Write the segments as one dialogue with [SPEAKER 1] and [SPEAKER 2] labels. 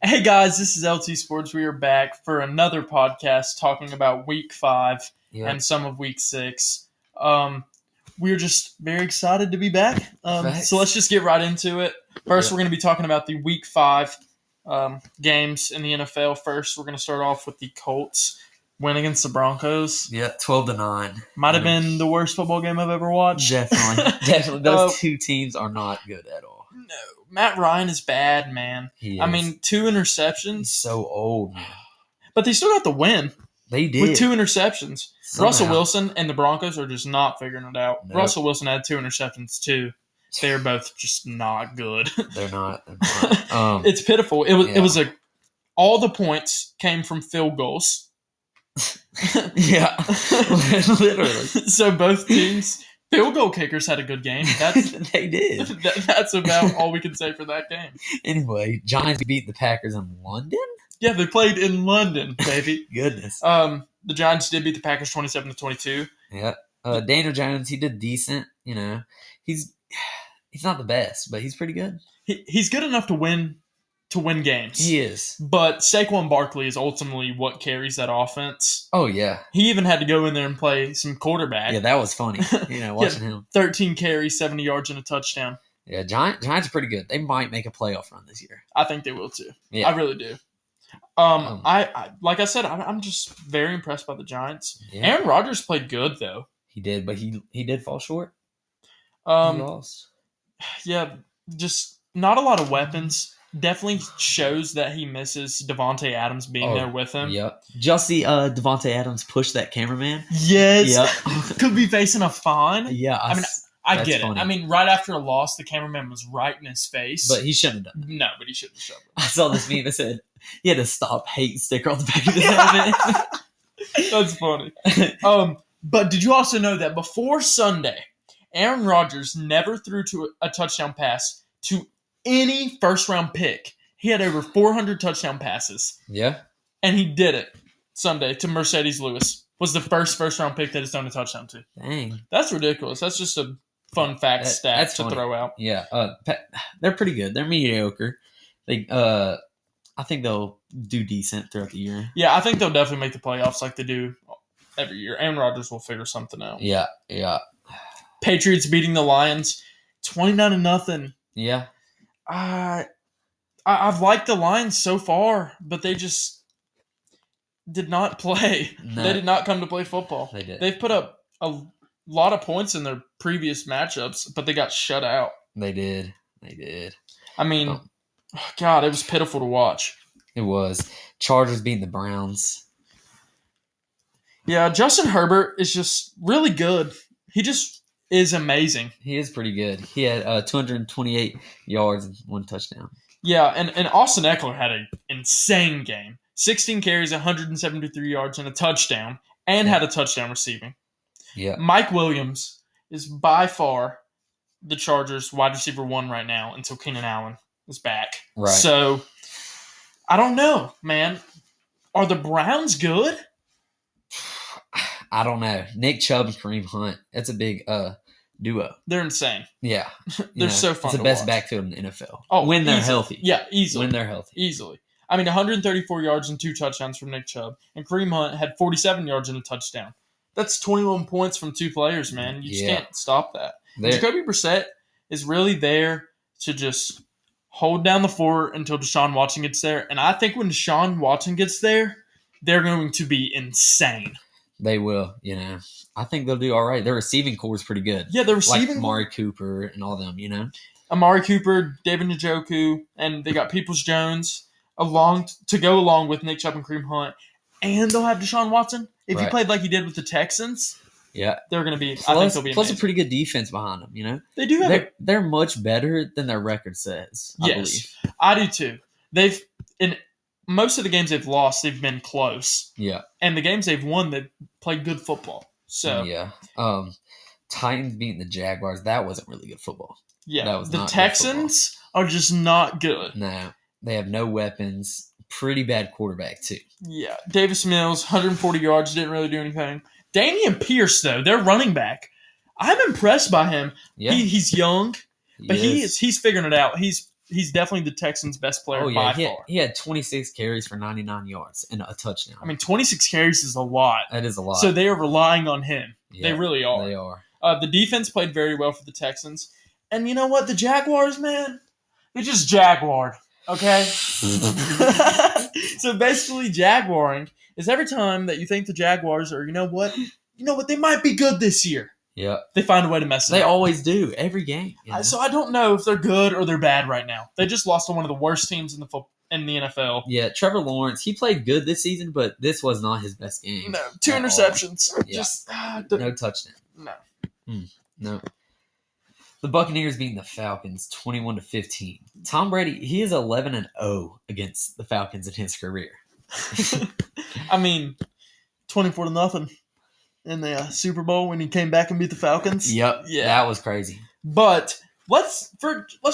[SPEAKER 1] Hey guys, this is LTSports. We are back for another podcast talking about Week 5 and some of Week 6. We're just very excited to be back. So let's just get right into it. First, we're going to be talking about the Week 5 games in the NFL. First, we're going to start off with the Colts win against the Broncos.
[SPEAKER 2] Yeah, 12-9.
[SPEAKER 1] Might have been the worst football game I've ever watched.
[SPEAKER 2] Definitely. Those two teams are not good at all.
[SPEAKER 1] No. Matt Ryan is bad, man.
[SPEAKER 2] He is.
[SPEAKER 1] I mean, 2 interceptions.
[SPEAKER 2] He's so old, man.
[SPEAKER 1] But they still got the win.
[SPEAKER 2] They did.
[SPEAKER 1] With 2 interceptions.
[SPEAKER 2] Somehow.
[SPEAKER 1] Russell Wilson and the Broncos are just not figuring it out.
[SPEAKER 2] Nope.
[SPEAKER 1] Russell Wilson had 2 interceptions, too. They're both just not good.
[SPEAKER 2] They're not.
[SPEAKER 1] It's pitiful. It was all the points came from field goals.
[SPEAKER 2] Yeah. Literally.
[SPEAKER 1] So both teams, field goal kickers had a good game.
[SPEAKER 2] They did.
[SPEAKER 1] That's about all we can say for that game.
[SPEAKER 2] Anyway, Giants beat the Packers in London?
[SPEAKER 1] Yeah, they played in London, baby.
[SPEAKER 2] Goodness.
[SPEAKER 1] The Giants did beat the Packers 27-22.
[SPEAKER 2] Yeah. Daniel Jones, he did decent. You know, he's not the best, but he's pretty good.
[SPEAKER 1] He's good enough to win games.
[SPEAKER 2] He is.
[SPEAKER 1] But Saquon Barkley is ultimately what carries that offense.
[SPEAKER 2] Oh, yeah.
[SPEAKER 1] He even had to go in there and play some quarterback.
[SPEAKER 2] Yeah, that was funny, watching him.
[SPEAKER 1] 13 carries, 70 yards, and a touchdown.
[SPEAKER 2] Yeah, Giants are pretty good. They might make a playoff run this year.
[SPEAKER 1] I think they will, too.
[SPEAKER 2] Yeah.
[SPEAKER 1] I really do. I like I said, I'm just very impressed by the Giants.
[SPEAKER 2] Yeah.
[SPEAKER 1] Aaron Rodgers played good, though.
[SPEAKER 2] He did, but he did fall short. He
[SPEAKER 1] Um,
[SPEAKER 2] lost.
[SPEAKER 1] Yeah, just not a lot of weapons. Definitely shows that he misses Devontae Adams being there with him.
[SPEAKER 2] Yep. Just see Devontae Adams push that cameraman.
[SPEAKER 1] Yes.
[SPEAKER 2] Yep.
[SPEAKER 1] Could be facing a fine.
[SPEAKER 2] Yeah.
[SPEAKER 1] I get
[SPEAKER 2] funny.
[SPEAKER 1] it. I mean, right after a loss, the cameraman was right in his face.
[SPEAKER 2] But he shouldn't have done
[SPEAKER 1] No, but he shouldn't have shoved
[SPEAKER 2] it. I saw this meme that said he had a stop hate sticker on the back of his helmet.
[SPEAKER 1] That's funny. But did you also know that before Sunday, Aaron Rodgers never threw to a touchdown pass to any first-round pick? He had over 400 touchdown passes.
[SPEAKER 2] Yeah.
[SPEAKER 1] And he did it Sunday to Mercedes Lewis. Was the first-round pick that he's done a touchdown to.
[SPEAKER 2] Dang.
[SPEAKER 1] That's ridiculous. That's just a fun fact stat to throw out.
[SPEAKER 2] Yeah. They're pretty good. They're mediocre. I think they'll do decent throughout the year.
[SPEAKER 1] Yeah, I think they'll definitely make the playoffs like they do every year. Aaron Rodgers will figure something out.
[SPEAKER 2] Yeah.
[SPEAKER 1] Patriots beating the Lions 29-0.
[SPEAKER 2] Yeah.
[SPEAKER 1] I've liked the Lions so far, but they just did not play.
[SPEAKER 2] No.
[SPEAKER 1] They did not come to play football.
[SPEAKER 2] They did.
[SPEAKER 1] They've put up a lot of points in their previous matchups, but they got shut out.
[SPEAKER 2] They did.
[SPEAKER 1] I mean, God, it was pitiful to watch.
[SPEAKER 2] It was. Chargers beating the Browns.
[SPEAKER 1] Yeah, Justin Herbert is just really good. He just is amazing.
[SPEAKER 2] He is pretty good. He had 228 yards and 1 touchdown.
[SPEAKER 1] Yeah, and Austin Eckler had an insane game. 16 carries, 173 yards, and a touchdown, and had a touchdown receiving.
[SPEAKER 2] Yeah.
[SPEAKER 1] Mike Williams is by far the Chargers' wide receiver 1 right now until Keenan Allen is back.
[SPEAKER 2] Right.
[SPEAKER 1] So, I don't know, man. Are the Browns good?
[SPEAKER 2] I don't know. Nick Chubb and Kareem Hunt. That's a big duo.
[SPEAKER 1] They're insane.
[SPEAKER 2] Yeah.
[SPEAKER 1] They're so fun
[SPEAKER 2] It's the
[SPEAKER 1] to
[SPEAKER 2] best
[SPEAKER 1] watch.
[SPEAKER 2] backfield in the NFL.
[SPEAKER 1] Oh,
[SPEAKER 2] when they're
[SPEAKER 1] easily.
[SPEAKER 2] healthy.
[SPEAKER 1] Yeah, easily.
[SPEAKER 2] When they're healthy.
[SPEAKER 1] Easily. I mean, 134 yards and 2 touchdowns from Nick Chubb. And Kareem Hunt had 47 yards and a touchdown. That's 21 points from 2 players, man. You just can't stop that. Jacoby Brissett is really there to just hold down the fort until Deshaun Watson gets there. And I think when Deshaun Watson gets there, they're going to be insane.
[SPEAKER 2] They will, I think they'll do all right. Their receiving core is pretty good.
[SPEAKER 1] Yeah, the receiving
[SPEAKER 2] like Amari Cooper and all them,
[SPEAKER 1] Amari Cooper, David Njoku, and they got Peoples-Jones to go along with Nick Chubb and Kareem Hunt. And they'll have Deshaun Watson. If he played like he did with the Texans, they're going to be. I think they'll be amazing.
[SPEAKER 2] Plus a pretty good defense behind them.
[SPEAKER 1] They do have.
[SPEAKER 2] They're much better than their record says. I believe.
[SPEAKER 1] I do too. They've in most of the games they've lost, they've been close.
[SPEAKER 2] Yeah,
[SPEAKER 1] and the games they've won, they've played good football. So
[SPEAKER 2] yeah. Titans beating the Jaguars. That wasn't really good football.
[SPEAKER 1] Yeah,
[SPEAKER 2] that was
[SPEAKER 1] the
[SPEAKER 2] not
[SPEAKER 1] Texans are just not good.
[SPEAKER 2] No, they have no weapons. Pretty bad quarterback, too.
[SPEAKER 1] Yeah. Davis Mills, 140 yards, didn't really do anything. Damian Pierce, though, their running back, I'm impressed by him.
[SPEAKER 2] Yeah.
[SPEAKER 1] He's young, but he's figuring it out. He's he's definitely the Texans' best player by far.
[SPEAKER 2] He had 26 carries for 99 yards and a touchdown.
[SPEAKER 1] I mean, 26 carries is a lot.
[SPEAKER 2] That is a lot.
[SPEAKER 1] So they are relying on him.
[SPEAKER 2] Yeah,
[SPEAKER 1] they really are.
[SPEAKER 2] They are.
[SPEAKER 1] The defense played very well for the Texans. And you know what? The Jaguars, man, they just jaguared, okay? So basically, jaguaring is every time that you think the Jaguars are, you know what, they might be good this year.
[SPEAKER 2] Yeah.
[SPEAKER 1] They find a way to mess it up.
[SPEAKER 2] They always do, every game. You know?
[SPEAKER 1] So I don't know if they're good or they're bad right now. They just lost to one of the worst teams in the NFL.
[SPEAKER 2] Yeah, Trevor Lawrence, he played good this season, but this was not his best game.
[SPEAKER 1] No, 2 interceptions.
[SPEAKER 2] Yeah.
[SPEAKER 1] Just
[SPEAKER 2] no touchdown.
[SPEAKER 1] No.
[SPEAKER 2] No. The Buccaneers beating the Falcons 21-15. Tom Brady, he is 11-0 against the Falcons in his career.
[SPEAKER 1] I mean, 24-0 in the Super Bowl when he came back and beat the Falcons.
[SPEAKER 2] Yep. Yeah. That was crazy.
[SPEAKER 1] But let's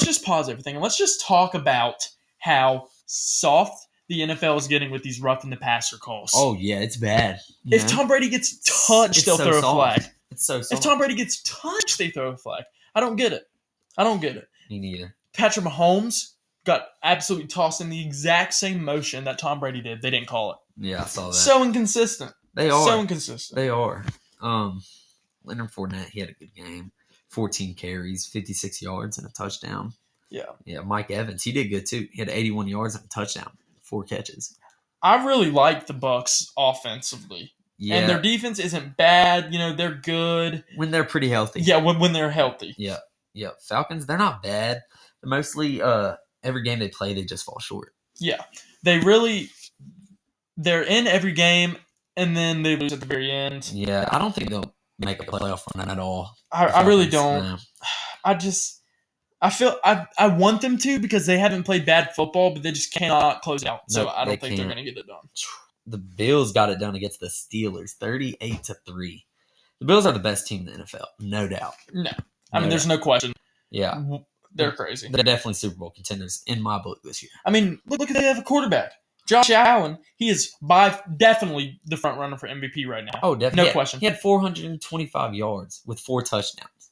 [SPEAKER 1] just pause everything and let's just talk about how soft the NFL is getting with these roughing the passer calls.
[SPEAKER 2] Oh yeah, it's bad.
[SPEAKER 1] If Tom Brady gets touched, they'll throw a flag.
[SPEAKER 2] It's so soft.
[SPEAKER 1] If Tom Brady gets touched, they throw a flag. I don't get it.
[SPEAKER 2] Me neither.
[SPEAKER 1] Patrick Mahomes got absolutely tossed in the exact same motion that Tom Brady did. They didn't call it.
[SPEAKER 2] Yeah, I saw that.
[SPEAKER 1] So inconsistent.
[SPEAKER 2] They are.
[SPEAKER 1] So inconsistent.
[SPEAKER 2] They are. Leonard Fournette, he had a good game. 14 carries, 56 yards, and a touchdown.
[SPEAKER 1] Yeah.
[SPEAKER 2] Yeah, Mike Evans, he did good too. He had 81 yards and a touchdown, 4 catches.
[SPEAKER 1] I really like the Bucs offensively. Yeah. And their defense isn't bad. They're good.
[SPEAKER 2] When they're pretty healthy.
[SPEAKER 1] Yeah, when they're healthy.
[SPEAKER 2] Yeah. Yeah. Falcons, they're not bad. They're mostly every game they play, they just fall short.
[SPEAKER 1] Yeah. They're in every game, and then they lose at the very end.
[SPEAKER 2] Yeah, I don't think they'll make a playoff run at all.
[SPEAKER 1] I really don't. No. I want them to because they haven't played bad football, but they just cannot close out. So I don't think they're going to get it done.
[SPEAKER 2] The Bills got it done against the Steelers, 38-3. The Bills are the best team in the NFL, no doubt.
[SPEAKER 1] No. I mean, there's no question.
[SPEAKER 2] Yeah.
[SPEAKER 1] They're crazy.
[SPEAKER 2] They're definitely Super Bowl contenders in my book this year.
[SPEAKER 1] I mean, look at they have a quarterback. Josh Allen, he is definitely the front runner for MVP right now.
[SPEAKER 2] Oh, definitely.
[SPEAKER 1] No question.
[SPEAKER 2] He had 425 yards with 4 touchdowns.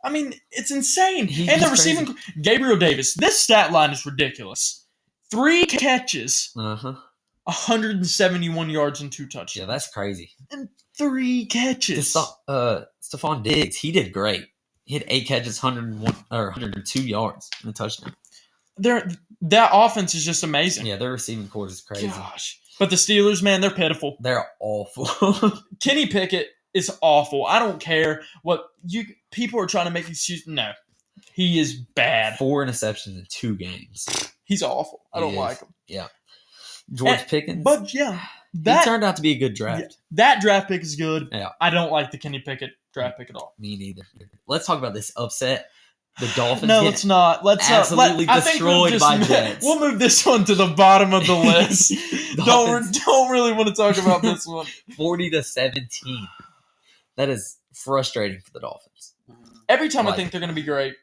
[SPEAKER 1] I mean, it's insane. And the receiving Gabriel Davis, this stat line is ridiculous. 3 catches. 171 yards and 2 touchdowns.
[SPEAKER 2] Yeah, that's crazy.
[SPEAKER 1] And 3 catches.
[SPEAKER 2] Stephon Diggs, he did great. He had 8 catches, 102 yards and a touchdown.
[SPEAKER 1] That offense is just amazing.
[SPEAKER 2] Yeah, their receiving core is crazy.
[SPEAKER 1] Gosh. But the Steelers, man, they're pitiful.
[SPEAKER 2] They're awful.
[SPEAKER 1] Kenny Pickett is awful. I don't care what people are trying to make excuses. No. He is bad.
[SPEAKER 2] 4 interceptions in 2 games.
[SPEAKER 1] He's awful. I don't like him.
[SPEAKER 2] Yeah. George Pickens.
[SPEAKER 1] But yeah,
[SPEAKER 2] he turned out to be a good draft.
[SPEAKER 1] Yeah, that draft pick is good.
[SPEAKER 2] Yeah.
[SPEAKER 1] I don't like the Kenny Pickett draft pick at all.
[SPEAKER 2] Me neither. Let's talk about this upset. The Dolphins.
[SPEAKER 1] No, let's not. Let's
[SPEAKER 2] absolutely destroyed by Jets.
[SPEAKER 1] We'll move this one to the bottom of the list. don't really want to talk about this one.
[SPEAKER 2] 40-17. That is frustrating for the Dolphins.
[SPEAKER 1] Every time I think they're going to be great,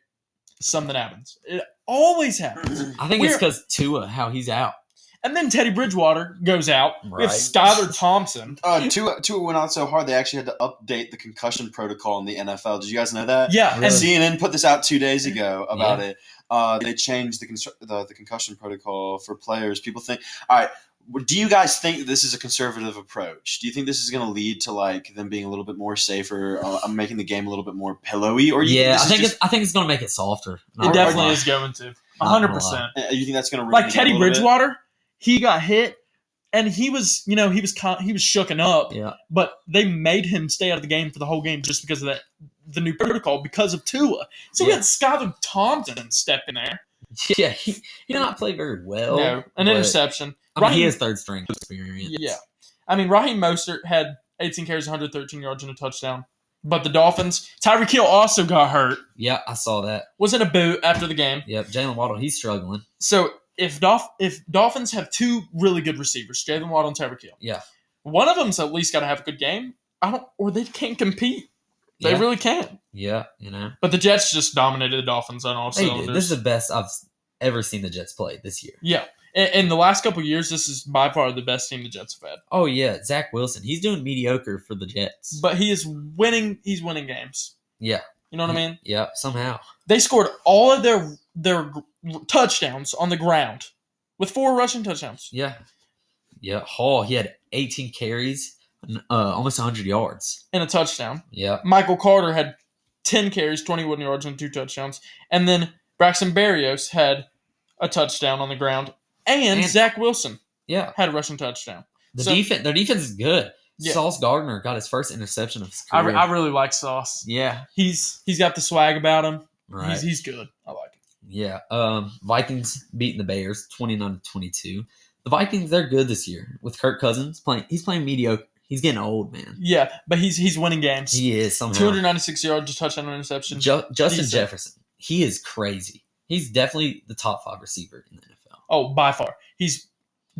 [SPEAKER 1] something happens. It always happens.
[SPEAKER 2] I think it's because Tua, how he's out.
[SPEAKER 1] And then Teddy Bridgewater goes out.
[SPEAKER 2] Right.
[SPEAKER 1] We have Skylar Thompson.
[SPEAKER 3] Tua went out so hard they actually had to update the concussion protocol in the NFL. Did you guys know that?
[SPEAKER 1] Yeah.
[SPEAKER 3] Really? CNN put this out 2 days ago about it. They changed the concussion protocol for players. People think, all right, do you guys think this is a conservative approach? Do you think this is going to lead to them being a little bit more safer, making the game a little bit more pillowy? Or I think
[SPEAKER 2] it's going to make it softer.
[SPEAKER 1] It definitely is going to. 100%.
[SPEAKER 3] You think that's going to ruin
[SPEAKER 1] Teddy Bridgewater? He got hit, and he was shooken up.
[SPEAKER 2] Yeah.
[SPEAKER 1] But they made him stay out of the game for the whole game just because of the new protocol because of Tua. So we had Skylar Thompson step in there.
[SPEAKER 2] Yeah, he did not play very well.
[SPEAKER 1] No, an interception.
[SPEAKER 2] He has third string experience.
[SPEAKER 1] Yeah. I mean, Raheem Mostert had 18 carries, 113 yards, and a touchdown. But the Dolphins, Tyreek Hill also got hurt.
[SPEAKER 2] Yeah, I saw that.
[SPEAKER 1] Was in a boot after the game.
[SPEAKER 2] Yep, Jalen Waddle, he's struggling.
[SPEAKER 1] So if Dolphins have 2 really good receivers, Jalen Waddle and Tyreek Hill.
[SPEAKER 2] Yeah.
[SPEAKER 1] One of them's at least got to have a good game. Or they can't compete. They really can't.
[SPEAKER 2] Yeah,
[SPEAKER 1] But the Jets just dominated the Dolphins on all cylinders.
[SPEAKER 2] Did. This is the best I've ever seen the Jets play this year.
[SPEAKER 1] Yeah. In the last couple of years, this is by far the best team the Jets have had.
[SPEAKER 2] Oh, yeah. Zach Wilson. He's doing mediocre for the Jets.
[SPEAKER 1] But he is winning. He's winning games.
[SPEAKER 2] Yeah.
[SPEAKER 1] You know what I mean?
[SPEAKER 2] Yeah, somehow.
[SPEAKER 1] They scored all of their touchdowns on the ground with 4 rushing touchdowns.
[SPEAKER 2] Yeah. Yeah. Hall, he had 18 carries, almost 100 yards.
[SPEAKER 1] And a touchdown.
[SPEAKER 2] Yeah.
[SPEAKER 1] Michael Carter had 10 carries, 21 yards, and 2 touchdowns. And then Braxton Berrios had a touchdown on the ground. And Zach Wilson had a rushing touchdown.
[SPEAKER 2] Their defense is good. Yeah. Sauce Gardner got his first interception of his career.
[SPEAKER 1] I really like Sauce.
[SPEAKER 2] Yeah.
[SPEAKER 1] He's got the swag about him.
[SPEAKER 2] Right.
[SPEAKER 1] He's good. I like him.
[SPEAKER 2] Yeah. Vikings beating the Bears 29-22. The Vikings, they're good this year with Kirk Cousins playing. He's playing mediocre. He's getting old, man.
[SPEAKER 1] Yeah, but he's winning games.
[SPEAKER 2] He is somehow.
[SPEAKER 1] 296 yards, a touchdown, and interception.
[SPEAKER 2] Justin Jefferson, he is crazy. He's definitely the top 5 receiver in the NFL.
[SPEAKER 1] Oh, by far. He's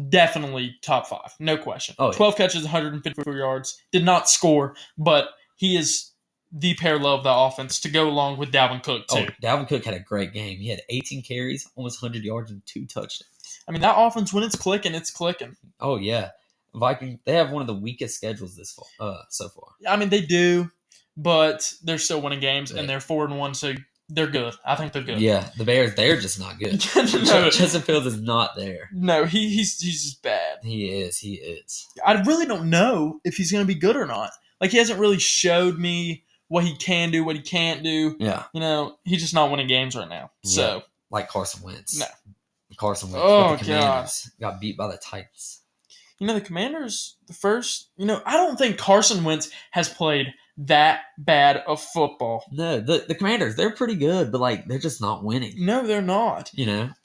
[SPEAKER 1] definitely top 5. No question. 12 catches, 154 yards. Did not score, but he is the parallel of the offense to go along with Dalvin Cook, too.
[SPEAKER 2] Oh, Dalvin Cook had a great game. He had 18 carries, almost 100 yards, and 2 touchdowns.
[SPEAKER 1] I mean, that offense, when it's clicking, it's clicking.
[SPEAKER 2] Oh, yeah. Vikings, they have one of the weakest schedules this fall, so far.
[SPEAKER 1] I mean, they do, but they're still winning games, and they're 4-1, so they're good. I think they're good.
[SPEAKER 2] Yeah, the Bears, they're just not good.
[SPEAKER 1] No.
[SPEAKER 2] Justin Fields is not there.
[SPEAKER 1] No, he's just bad.
[SPEAKER 2] He is.
[SPEAKER 1] I really don't know if he's going to be good or not. Like, he hasn't really showed me what he can do, what he can't do.
[SPEAKER 2] Yeah.
[SPEAKER 1] He's just not winning games right now. So,
[SPEAKER 2] yeah. Like Carson Wentz.
[SPEAKER 1] No.
[SPEAKER 2] Carson Wentz.
[SPEAKER 1] Oh,
[SPEAKER 2] the Commanders got beat by the Titans.
[SPEAKER 1] The Commanders, the first, I don't think Carson Wentz has played that bad of football.
[SPEAKER 2] No, the Commanders, they're pretty good, but, they're just not winning.
[SPEAKER 1] No, they're not.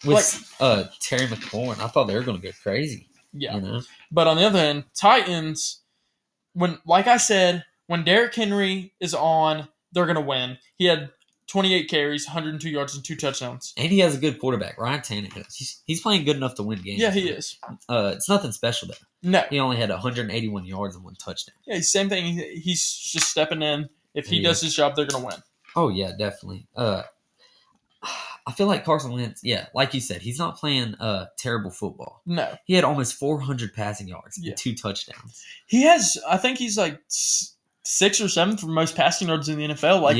[SPEAKER 2] With Terry McLaurin, I thought they were going to go crazy.
[SPEAKER 1] Yeah. But on the other hand, Titans, like I said, when Derrick Henry is on, they're going to win. He had 28 carries, 102 yards, and 2 touchdowns.
[SPEAKER 2] And he has a good quarterback, Ryan Tannehill. He's playing good enough to win games.
[SPEAKER 1] Yeah, he is.
[SPEAKER 2] It's nothing special, though.
[SPEAKER 1] No.
[SPEAKER 2] He only had 181 yards and 1 touchdown.
[SPEAKER 1] Yeah, same thing. He's just stepping in. If he does his job, they're going to win.
[SPEAKER 2] Oh, yeah, definitely. I feel like Carson Wentz, like you said, he's not playing terrible football.
[SPEAKER 1] No.
[SPEAKER 2] He had almost 400 passing yards and 2 touchdowns.
[SPEAKER 1] He has, I think he's 6th or 7th for most passing yards in the NFL.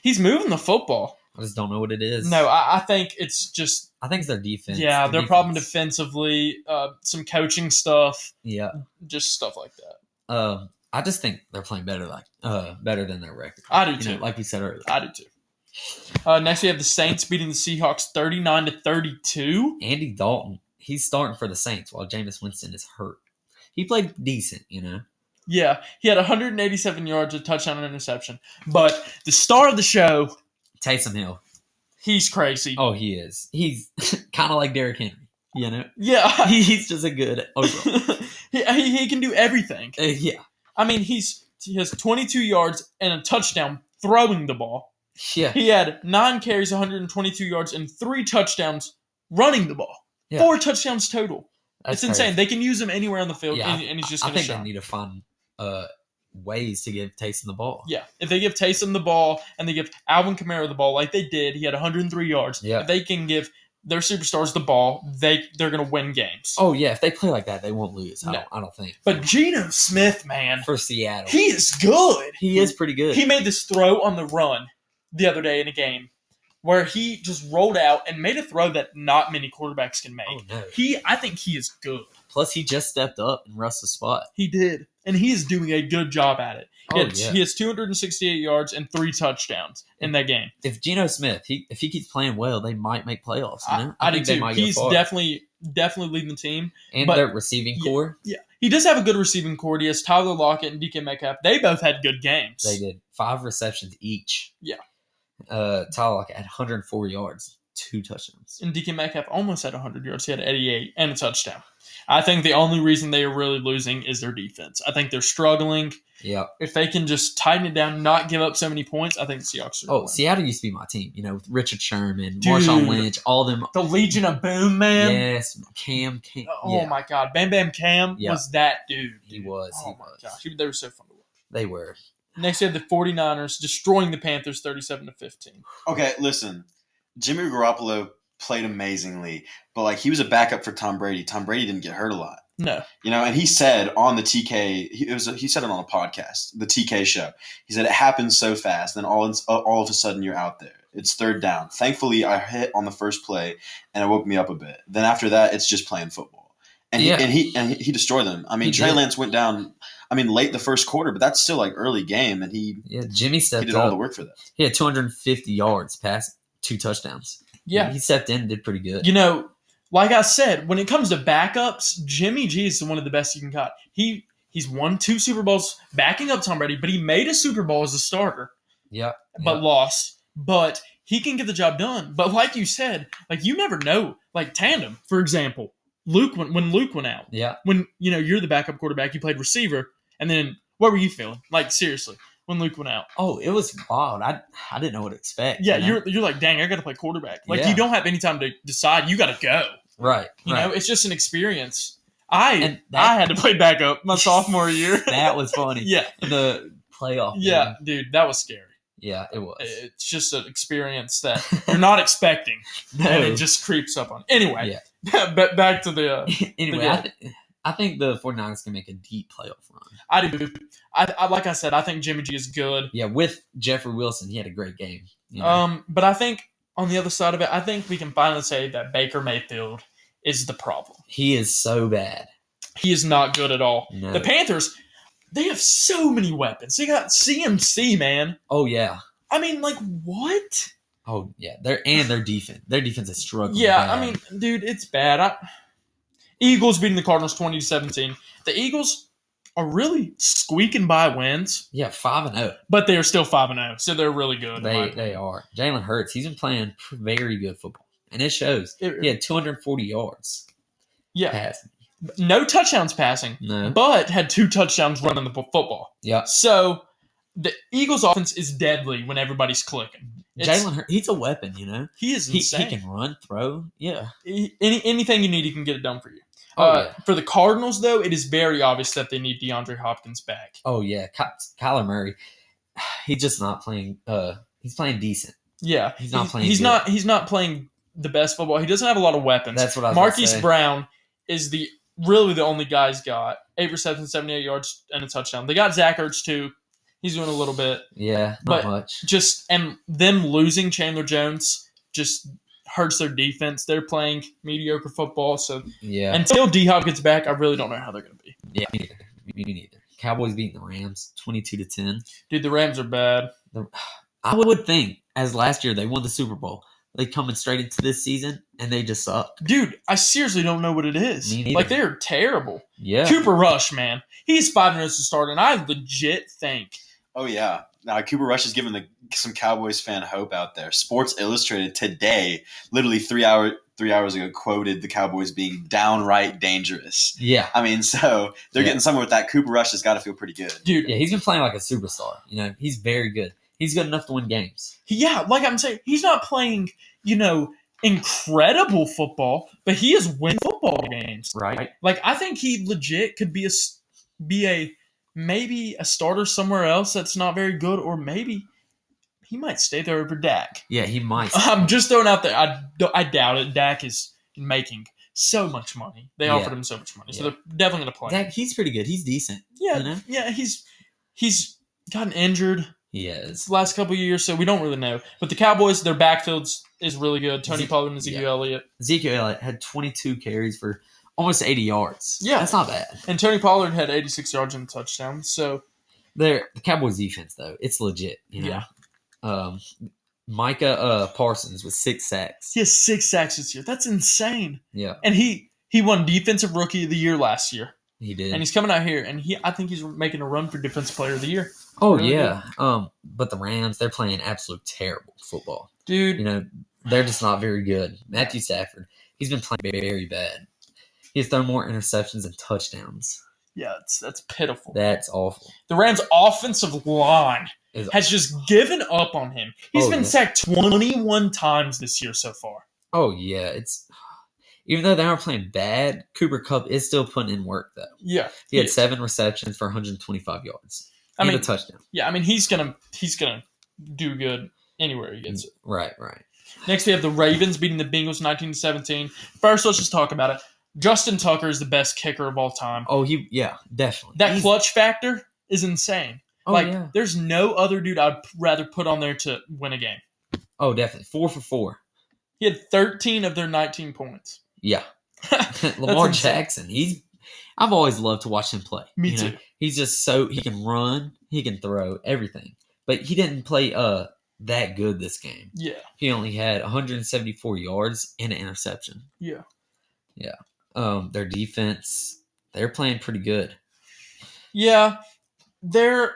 [SPEAKER 1] He's moving the football.
[SPEAKER 2] I just don't know what it is.
[SPEAKER 1] No, I think it's just...
[SPEAKER 2] I think it's their defense.
[SPEAKER 1] Yeah, their problem defensively, some coaching stuff.
[SPEAKER 2] Yeah.
[SPEAKER 1] Just stuff like that.
[SPEAKER 2] I just think they're playing better than their record.
[SPEAKER 1] I do too.
[SPEAKER 2] Like you said earlier.
[SPEAKER 1] I do too. Next we have the Saints beating the Seahawks 39-32.
[SPEAKER 2] Andy Dalton, he's starting for the Saints while Jameis Winston is hurt. He played decent,
[SPEAKER 1] Yeah, he had 187 yards, a touchdown, and an interception. But the star of the show,
[SPEAKER 2] Taysom Hill.
[SPEAKER 1] He's crazy.
[SPEAKER 2] Oh, he is. He's kind of like Derrick Henry,
[SPEAKER 1] Yeah.
[SPEAKER 2] He's just a good overall.
[SPEAKER 1] he can do everything.
[SPEAKER 2] Yeah.
[SPEAKER 1] I mean, he has 22 yards and a touchdown throwing the ball.
[SPEAKER 2] Yeah.
[SPEAKER 1] He had 9 carries, 122 yards, and 3 touchdowns running the ball. Yeah. 4 touchdowns total. It's insane. They can use him anywhere on the field, and he's just going to shine.
[SPEAKER 2] I think they need to find ways to give Taysom the ball.
[SPEAKER 1] Yeah. If they give Taysom the ball and they give Alvin Kamara the ball like they did, he had 103 yards.
[SPEAKER 2] Yeah.
[SPEAKER 1] If they can give their superstars the ball, they're going to win games.
[SPEAKER 2] Oh, yeah. If they play like that, they won't lose. I don't think.
[SPEAKER 1] But Geno Smith, man.
[SPEAKER 2] For Seattle.
[SPEAKER 1] He is good.
[SPEAKER 2] He is pretty good.
[SPEAKER 1] He made this throw on the run the other day in a game where he just rolled out and made a throw that not many quarterbacks can make.
[SPEAKER 2] Oh, no.
[SPEAKER 1] I think he is good.
[SPEAKER 2] Plus, he just stepped up in Russ's spot.
[SPEAKER 1] He did. And he is doing a good job at it.
[SPEAKER 2] Yeah.
[SPEAKER 1] He has 268 yards and 3 touchdowns in that game.
[SPEAKER 2] If Geno Smith, if he keeps playing well, they might make playoffs.
[SPEAKER 1] I do too. He's definitely leading the team.
[SPEAKER 2] And their receiving core.
[SPEAKER 1] Yeah. He does have a good receiving core. He has Tyler Lockett and DK Metcalf. They both had good games.
[SPEAKER 2] They did. 5 receptions each.
[SPEAKER 1] Yeah.
[SPEAKER 2] Tyler Lockett had 104 yards, 2 touchdowns.
[SPEAKER 1] And DK Metcalf almost had 100 yards. He had 88 and a touchdown. I think the only reason they are really losing is their defense. I think they're struggling.
[SPEAKER 2] Yeah.
[SPEAKER 1] If they can just tighten it down, not give up so many points, I think the Seahawks are
[SPEAKER 2] win. Seattle used to be my team. With Richard Sherman, Marshawn Lynch, all them.
[SPEAKER 1] The Legion of Boom, man.
[SPEAKER 2] Yes, Cam.
[SPEAKER 1] Oh, my God. Bam Bam Cam was that dude.
[SPEAKER 2] He was.
[SPEAKER 1] Oh, my gosh. They were so fun to watch.
[SPEAKER 2] They were.
[SPEAKER 1] Next, we have the 49ers destroying the Panthers 37-15.
[SPEAKER 3] Okay, listen. Jimmy Garoppolo played amazingly, but he was a backup for Tom Brady. Tom Brady didn't get hurt a lot.
[SPEAKER 1] No.
[SPEAKER 3] And he said on the TK, he said it on a podcast, the TK show. He said it happens so fast, then all of a sudden you're out there. It's third down. Thankfully, I hit on the first play, and it woke me up a bit. Then after that, it's just playing football. And he destroyed them. I mean, Trey Lance went down, late the first quarter, but that's still like early game, and
[SPEAKER 2] Jimmy stepped
[SPEAKER 3] he did
[SPEAKER 2] up.
[SPEAKER 3] all the work for that.
[SPEAKER 2] He had 250 yards, passing, 2 touchdowns.
[SPEAKER 1] Yeah.
[SPEAKER 2] He stepped in and did pretty good.
[SPEAKER 1] Like I said, when it comes to backups, Jimmy G is one of the best you can cut. He's won 2 Super Bowls backing up Tom Brady, but he made a Super Bowl as a starter.
[SPEAKER 2] Yeah.
[SPEAKER 1] But lost. But he can get the job done. But like you said, like you never know. Like tandem, for example. When Luke went out.
[SPEAKER 2] Yeah.
[SPEAKER 1] When you're the backup quarterback, you played receiver, and then what were you feeling? Like seriously, when Luke went out.
[SPEAKER 2] Oh, it was wild. I didn't know what to expect.
[SPEAKER 1] Yeah, you're like, dang, I got to play quarterback. Like
[SPEAKER 2] Yeah.
[SPEAKER 1] you don't have any time to decide. You got to go.
[SPEAKER 2] Right.
[SPEAKER 1] You know, it's just an experience. I had to play backup my sophomore year.
[SPEAKER 2] That was funny.
[SPEAKER 1] Yeah.
[SPEAKER 2] In the playoff.
[SPEAKER 1] Yeah,
[SPEAKER 2] game.
[SPEAKER 1] dude, that was scary.
[SPEAKER 2] Yeah, it was.
[SPEAKER 1] It's just an experience that you're not expecting,
[SPEAKER 2] No.
[SPEAKER 1] and it just creeps up on. Anyway,
[SPEAKER 2] Yeah.
[SPEAKER 1] but back to the.
[SPEAKER 2] Anyway, I think the 49ers can make a deep playoff run.
[SPEAKER 1] I do. I like I said, I think Jimmy G is good.
[SPEAKER 2] Yeah, with Jeffrey Wilson, he had a great game. You know?
[SPEAKER 1] But I think on the other side of it, I think we can finally say that Baker Mayfield is the problem.
[SPEAKER 2] He is so bad.
[SPEAKER 1] He is not good at all.
[SPEAKER 2] No.
[SPEAKER 1] The Panthers, they have so many weapons. They got CMC, man.
[SPEAKER 2] Oh yeah.
[SPEAKER 1] I mean, like what?
[SPEAKER 2] Oh yeah. Their defense. Their defense is struggling.
[SPEAKER 1] Yeah,
[SPEAKER 2] bad.
[SPEAKER 1] I mean, dude, it's bad. Eagles beating the Cardinals 20-17. The Eagles are really squeaking by wins.
[SPEAKER 2] Yeah, 5-0.
[SPEAKER 1] But they are still 5-0, so they're really good.
[SPEAKER 2] They are. Jalen Hurts, he's been playing very good football, and it shows. He had 240 yards.
[SPEAKER 1] Yeah,
[SPEAKER 2] passing.
[SPEAKER 1] No touchdowns passing.
[SPEAKER 2] No,
[SPEAKER 1] but had 2 touchdowns running the football.
[SPEAKER 2] Yeah.
[SPEAKER 1] So the Eagles' offense is deadly when everybody's clicking.
[SPEAKER 2] Jalen Hurts, he's a weapon. You know,
[SPEAKER 1] he is insane.
[SPEAKER 2] He can run, throw. Yeah.
[SPEAKER 1] Anything you need, he can get it done for you.
[SPEAKER 2] Yeah.
[SPEAKER 1] For the Cardinals, though, it is very obvious that they need DeAndre Hopkins back.
[SPEAKER 2] Oh yeah, Kyler Murray, he's just not playing. He's playing decent.
[SPEAKER 1] Yeah,
[SPEAKER 2] he's not playing.
[SPEAKER 1] He's
[SPEAKER 2] good.
[SPEAKER 1] not playing the best football. He doesn't have a lot of weapons.
[SPEAKER 2] That's what I was
[SPEAKER 1] Marquise
[SPEAKER 2] say.
[SPEAKER 1] Brown is really the only guy he's got. 8 receptions, 78 yards, and a touchdown. They got Zach Ertz too. He's doing a little bit.
[SPEAKER 2] Yeah, not much.
[SPEAKER 1] And them losing Chandler Jones just hurts their defense. They're playing mediocre football. So
[SPEAKER 2] yeah,
[SPEAKER 1] until D-Hop gets back, I really don't know how they're going to be.
[SPEAKER 2] Yeah, me neither. Cowboys beating the Rams 22-10.
[SPEAKER 1] Dude, the Rams are bad.
[SPEAKER 2] I would think, as last year they won the Super Bowl, they coming straight into this season and they just suck.
[SPEAKER 1] Dude, I seriously don't know what it is.
[SPEAKER 2] Me neither.
[SPEAKER 1] Like they're terrible.
[SPEAKER 2] Yeah,
[SPEAKER 1] Cooper Rush, man, he's 5 minutes to start, and I legit think.
[SPEAKER 3] Oh yeah, now Cooper Rush is giving some Cowboys fan hope out there. Sports Illustrated today, literally 3 hours ago, quoted the Cowboys being downright dangerous.
[SPEAKER 2] Yeah,
[SPEAKER 3] I mean, so they're getting somewhere with that. Cooper Rush has got to feel pretty good,
[SPEAKER 1] dude.
[SPEAKER 2] Yeah, he's been playing like a superstar. You know, he's very good. He's good enough to win games.
[SPEAKER 1] Yeah, like I'm saying, he's not playing, incredible football, but he is winning football games.
[SPEAKER 2] Right.
[SPEAKER 1] Like I think he legit could be maybe a starter somewhere else that's not very good, or maybe he might stay there over Dak.
[SPEAKER 2] Yeah, he might.
[SPEAKER 1] I'm just throwing out there. I doubt it. Dak is making so much money. They offered him so much money, so they're definitely going to play.
[SPEAKER 2] Dak, he's pretty good. He's decent.
[SPEAKER 1] Yeah,
[SPEAKER 2] you know?
[SPEAKER 1] Yeah. He's gotten injured.
[SPEAKER 2] He is.
[SPEAKER 1] Last couple of years, so we don't really know. But the Cowboys, their backfields is really good. Tony Pollard and Ezekiel Elliott.
[SPEAKER 2] Ezekiel Elliott had 22 carries for almost 80 yards.
[SPEAKER 1] Yeah.
[SPEAKER 2] That's not bad.
[SPEAKER 1] And Tony Pollard had 86 yards and a touchdown. So
[SPEAKER 2] the Cowboys defense, though, it's legit. You know? Yeah. Micah Parsons with 6 sacks.
[SPEAKER 1] He has 6 sacks this year. That's insane.
[SPEAKER 2] Yeah.
[SPEAKER 1] And he won Defensive Rookie of the Year last year.
[SPEAKER 2] He did.
[SPEAKER 1] And he's coming out here, and I think he's making a run for Defensive Player of the Year.
[SPEAKER 2] Oh, really yeah. Good. But the Rams, they're playing absolute terrible football.
[SPEAKER 1] Dude.
[SPEAKER 2] You know, they're just not very good. Matthew Stafford, he's been playing very bad. He's thrown more interceptions than touchdowns.
[SPEAKER 1] Yeah, that's pitiful.
[SPEAKER 2] That's awful.
[SPEAKER 1] The Rams' offensive line has just given up on him. He's been sacked 21 times this year so far.
[SPEAKER 2] Oh, yeah. Even though they aren't playing bad, Cooper Kupp is still putting in work, though.
[SPEAKER 1] Yeah.
[SPEAKER 2] He had 7 receptions for 125 yards. And a touchdown.
[SPEAKER 1] Yeah, I mean, he's gonna do good anywhere he gets it.
[SPEAKER 2] Right.
[SPEAKER 1] Next, we have the Ravens beating the Bengals 19-17. First, let's just talk about it. Justin Tucker is the best kicker of all time.
[SPEAKER 2] Oh, definitely.
[SPEAKER 1] That clutch factor is insane.
[SPEAKER 2] Oh, yeah.
[SPEAKER 1] There's no other dude I'd rather put on there to win a game.
[SPEAKER 2] Oh, definitely 4 for 4.
[SPEAKER 1] He had 13 of their 19 points.
[SPEAKER 2] Yeah,
[SPEAKER 1] That's
[SPEAKER 2] Lamar
[SPEAKER 1] insane.
[SPEAKER 2] Jackson. I've always loved to watch him play.
[SPEAKER 1] Me too.
[SPEAKER 2] He's just he can run, he can throw, everything. But he didn't play that good this game.
[SPEAKER 1] Yeah.
[SPEAKER 2] He only had 174 yards and an interception.
[SPEAKER 1] Yeah.
[SPEAKER 2] Yeah. Their defense, they're playing pretty good.
[SPEAKER 1] Yeah. Both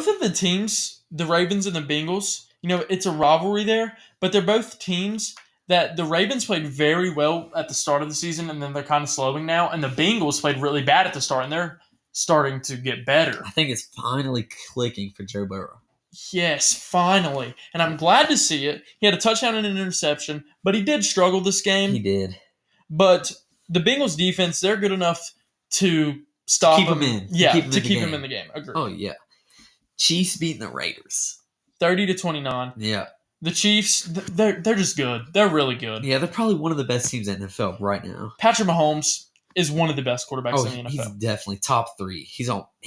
[SPEAKER 1] of the teams, the Ravens and the Bengals, it's a rivalry there, but they're both teams that the Ravens played very well at the start of the season, and then they're kind of slowing now, and the Bengals played really bad at the start, and they're starting to get better.
[SPEAKER 2] I think it's finally clicking for Joe Burrow.
[SPEAKER 1] Yes, finally. And I'm glad to see it. He had a touchdown and an interception, but he did struggle this game.
[SPEAKER 2] He did.
[SPEAKER 1] But the Bengals defense, they're good enough to stop
[SPEAKER 2] keep him in.
[SPEAKER 1] Yeah, to keep him in the game. Agreed.
[SPEAKER 2] Oh, yeah. Chiefs beating the Raiders.
[SPEAKER 1] 30-29.
[SPEAKER 2] Yeah.
[SPEAKER 1] The Chiefs, they're just good. They're really good.
[SPEAKER 2] Yeah, they're probably one of the best teams in the NFL right now.
[SPEAKER 1] Patrick Mahomes is one of the best quarterbacks in the NFL.
[SPEAKER 2] He's definitely top 3. He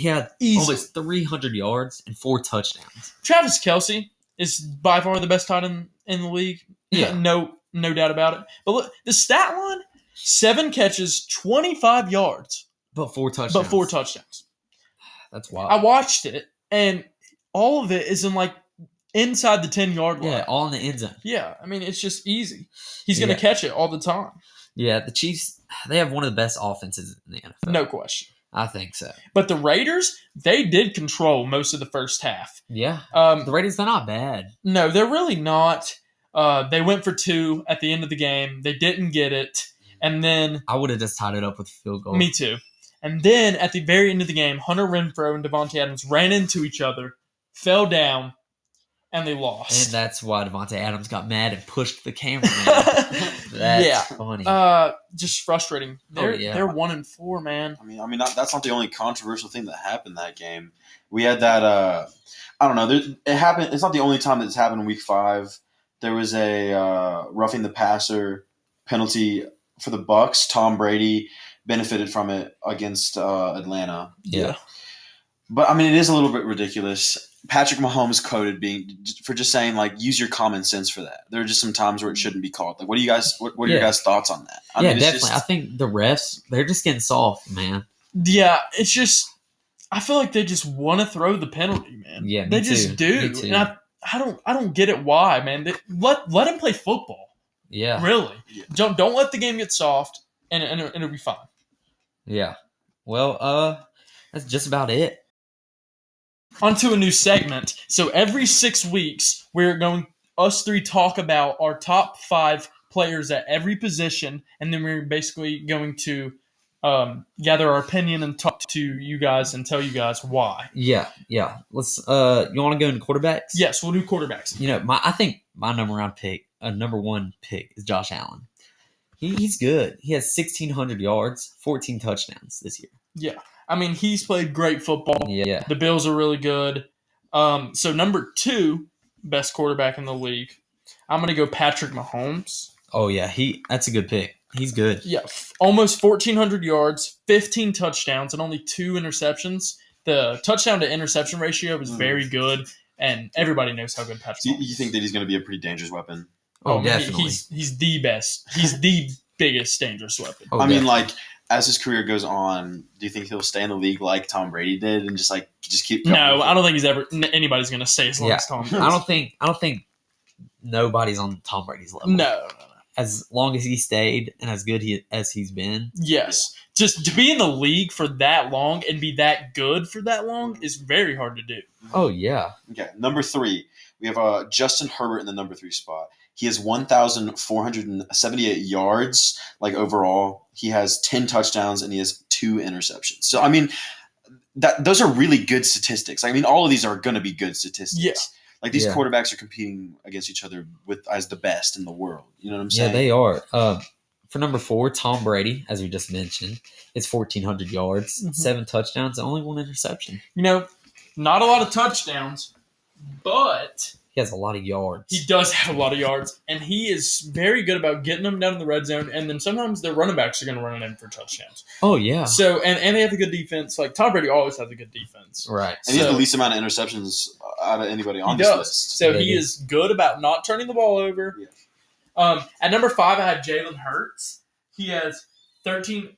[SPEAKER 2] had almost 300 yards and 4 touchdowns.
[SPEAKER 1] Travis Kelce is by far the best tight end in the league.
[SPEAKER 2] Yeah.
[SPEAKER 1] No doubt about it. But look, the stat line, 7 catches, 25 yards.
[SPEAKER 2] But 4 touchdowns.
[SPEAKER 1] That's
[SPEAKER 2] wild.
[SPEAKER 1] I watched it, and all of it is inside the 10-yard line.
[SPEAKER 2] Yeah, all in the end zone.
[SPEAKER 1] Yeah, I mean, it's just easy. He's going to catch it all the time.
[SPEAKER 2] Yeah, the Chiefs, they have one of the best offenses in the NFL.
[SPEAKER 1] No question.
[SPEAKER 2] I think so.
[SPEAKER 1] But the Raiders, they did control most of the first half.
[SPEAKER 2] Yeah. The Raiders, they're not bad.
[SPEAKER 1] No, they're really not. They went for 2 at the end of the game. They didn't get it. And then
[SPEAKER 2] I would have just tied it up with a field goal.
[SPEAKER 1] Me too. And then at the very end of the game, Hunter Renfrow and Devontae Adams ran into each other, fell down, and they lost.
[SPEAKER 2] And that's why Devontae Adams got mad and pushed the cameraman. That's funny.
[SPEAKER 1] Just frustrating. They're 1-4, man.
[SPEAKER 3] I mean, that's not the only controversial thing that happened that game. We had that. I don't know. It happened. It's not the only time that it's happened in Week 5. There was a roughing the passer penalty for the Bucs. Tom Brady benefited from it against Atlanta.
[SPEAKER 2] Yeah.
[SPEAKER 3] But, I mean, it is a little bit ridiculous. Patrick Mahomes quoted for just saying, use your common sense for that. There are just some times where it shouldn't be called. What are you guys? What are your guys' thoughts on that? I mean,
[SPEAKER 2] definitely. I think the refs, they're just getting soft, man.
[SPEAKER 1] Yeah, it's just I feel like they just want to throw the penalty, man.
[SPEAKER 2] Yeah,
[SPEAKER 1] they just do. And I don't get it why, man. Let him play football.
[SPEAKER 2] Yeah.
[SPEAKER 1] Really. Yeah. Don't let the game get soft and it'll be fine.
[SPEAKER 2] Yeah. Well, that's just about it.
[SPEAKER 1] On to a new segment. So every 6 weeks, we're going us 3 talk about our top 5 players at every position, and then we're basically going to gather our opinion and talk to you guys and tell you guys why.
[SPEAKER 2] Yeah. Let's. You want to go into quarterbacks?
[SPEAKER 1] Yes, we'll do quarterbacks.
[SPEAKER 2] I think my number 1 pick is Josh Allen. He's good. He has 1,600 yards, 14 touchdowns this year.
[SPEAKER 1] Yeah. I mean, he's played great football.
[SPEAKER 2] Yeah.
[SPEAKER 1] The Bills are really good. So number 2, best quarterback in the league, I'm going to go Patrick Mahomes.
[SPEAKER 2] Oh, yeah. That's a good pick. He's good.
[SPEAKER 1] Yeah. Almost 1,400 yards, 15 touchdowns, and only 2 interceptions. The touchdown to interception ratio is very good, and everybody knows how good Patrick Mahomes is.
[SPEAKER 3] You think that he's going to be a pretty dangerous weapon?
[SPEAKER 2] Oh, definitely.
[SPEAKER 1] He's the best. He's the biggest dangerous weapon.
[SPEAKER 3] I mean, as his career goes on, do you think he'll stay in the league like Tom Brady did and just keep going?
[SPEAKER 1] No, I don't think anybody's going to stay as long as Tom Brady.
[SPEAKER 2] I don't think nobody's on Tom Brady's level.
[SPEAKER 1] No.
[SPEAKER 2] As long as he stayed and as good as he's been.
[SPEAKER 1] Yes. Just to be in the league for that long and be that good for that long is very hard to do.
[SPEAKER 2] Oh, yeah.
[SPEAKER 3] Okay, number 3. We have Justin Herbert in the number 3 spot. He has 1,478 yards, overall. He has 10 touchdowns, and he has 2 interceptions. So, I mean, those are really good statistics. I mean, all of these are going to be good statistics.
[SPEAKER 1] Yeah.
[SPEAKER 3] These quarterbacks are competing against each other as the best in the world. You know what I'm saying?
[SPEAKER 2] Yeah, they are. For number 4, Tom Brady, as we just mentioned, is 1,400 yards, 7 touchdowns, and only 1 interception.
[SPEAKER 1] Not a lot of touchdowns, but
[SPEAKER 2] He has a lot of yards.
[SPEAKER 1] He does have a lot of yards, and he is very good about getting them down in the red zone, and then sometimes their running backs are going to run it in for touchdowns.
[SPEAKER 2] Oh, yeah.
[SPEAKER 1] So, and they have a good defense. Like, Tom Brady always has a good defense.
[SPEAKER 2] Right.
[SPEAKER 3] And he has the least amount of interceptions out of anybody on this list.
[SPEAKER 1] So he is good about not turning the ball over.
[SPEAKER 3] Yeah.
[SPEAKER 1] At number 5, I have Jalen Hurts. He has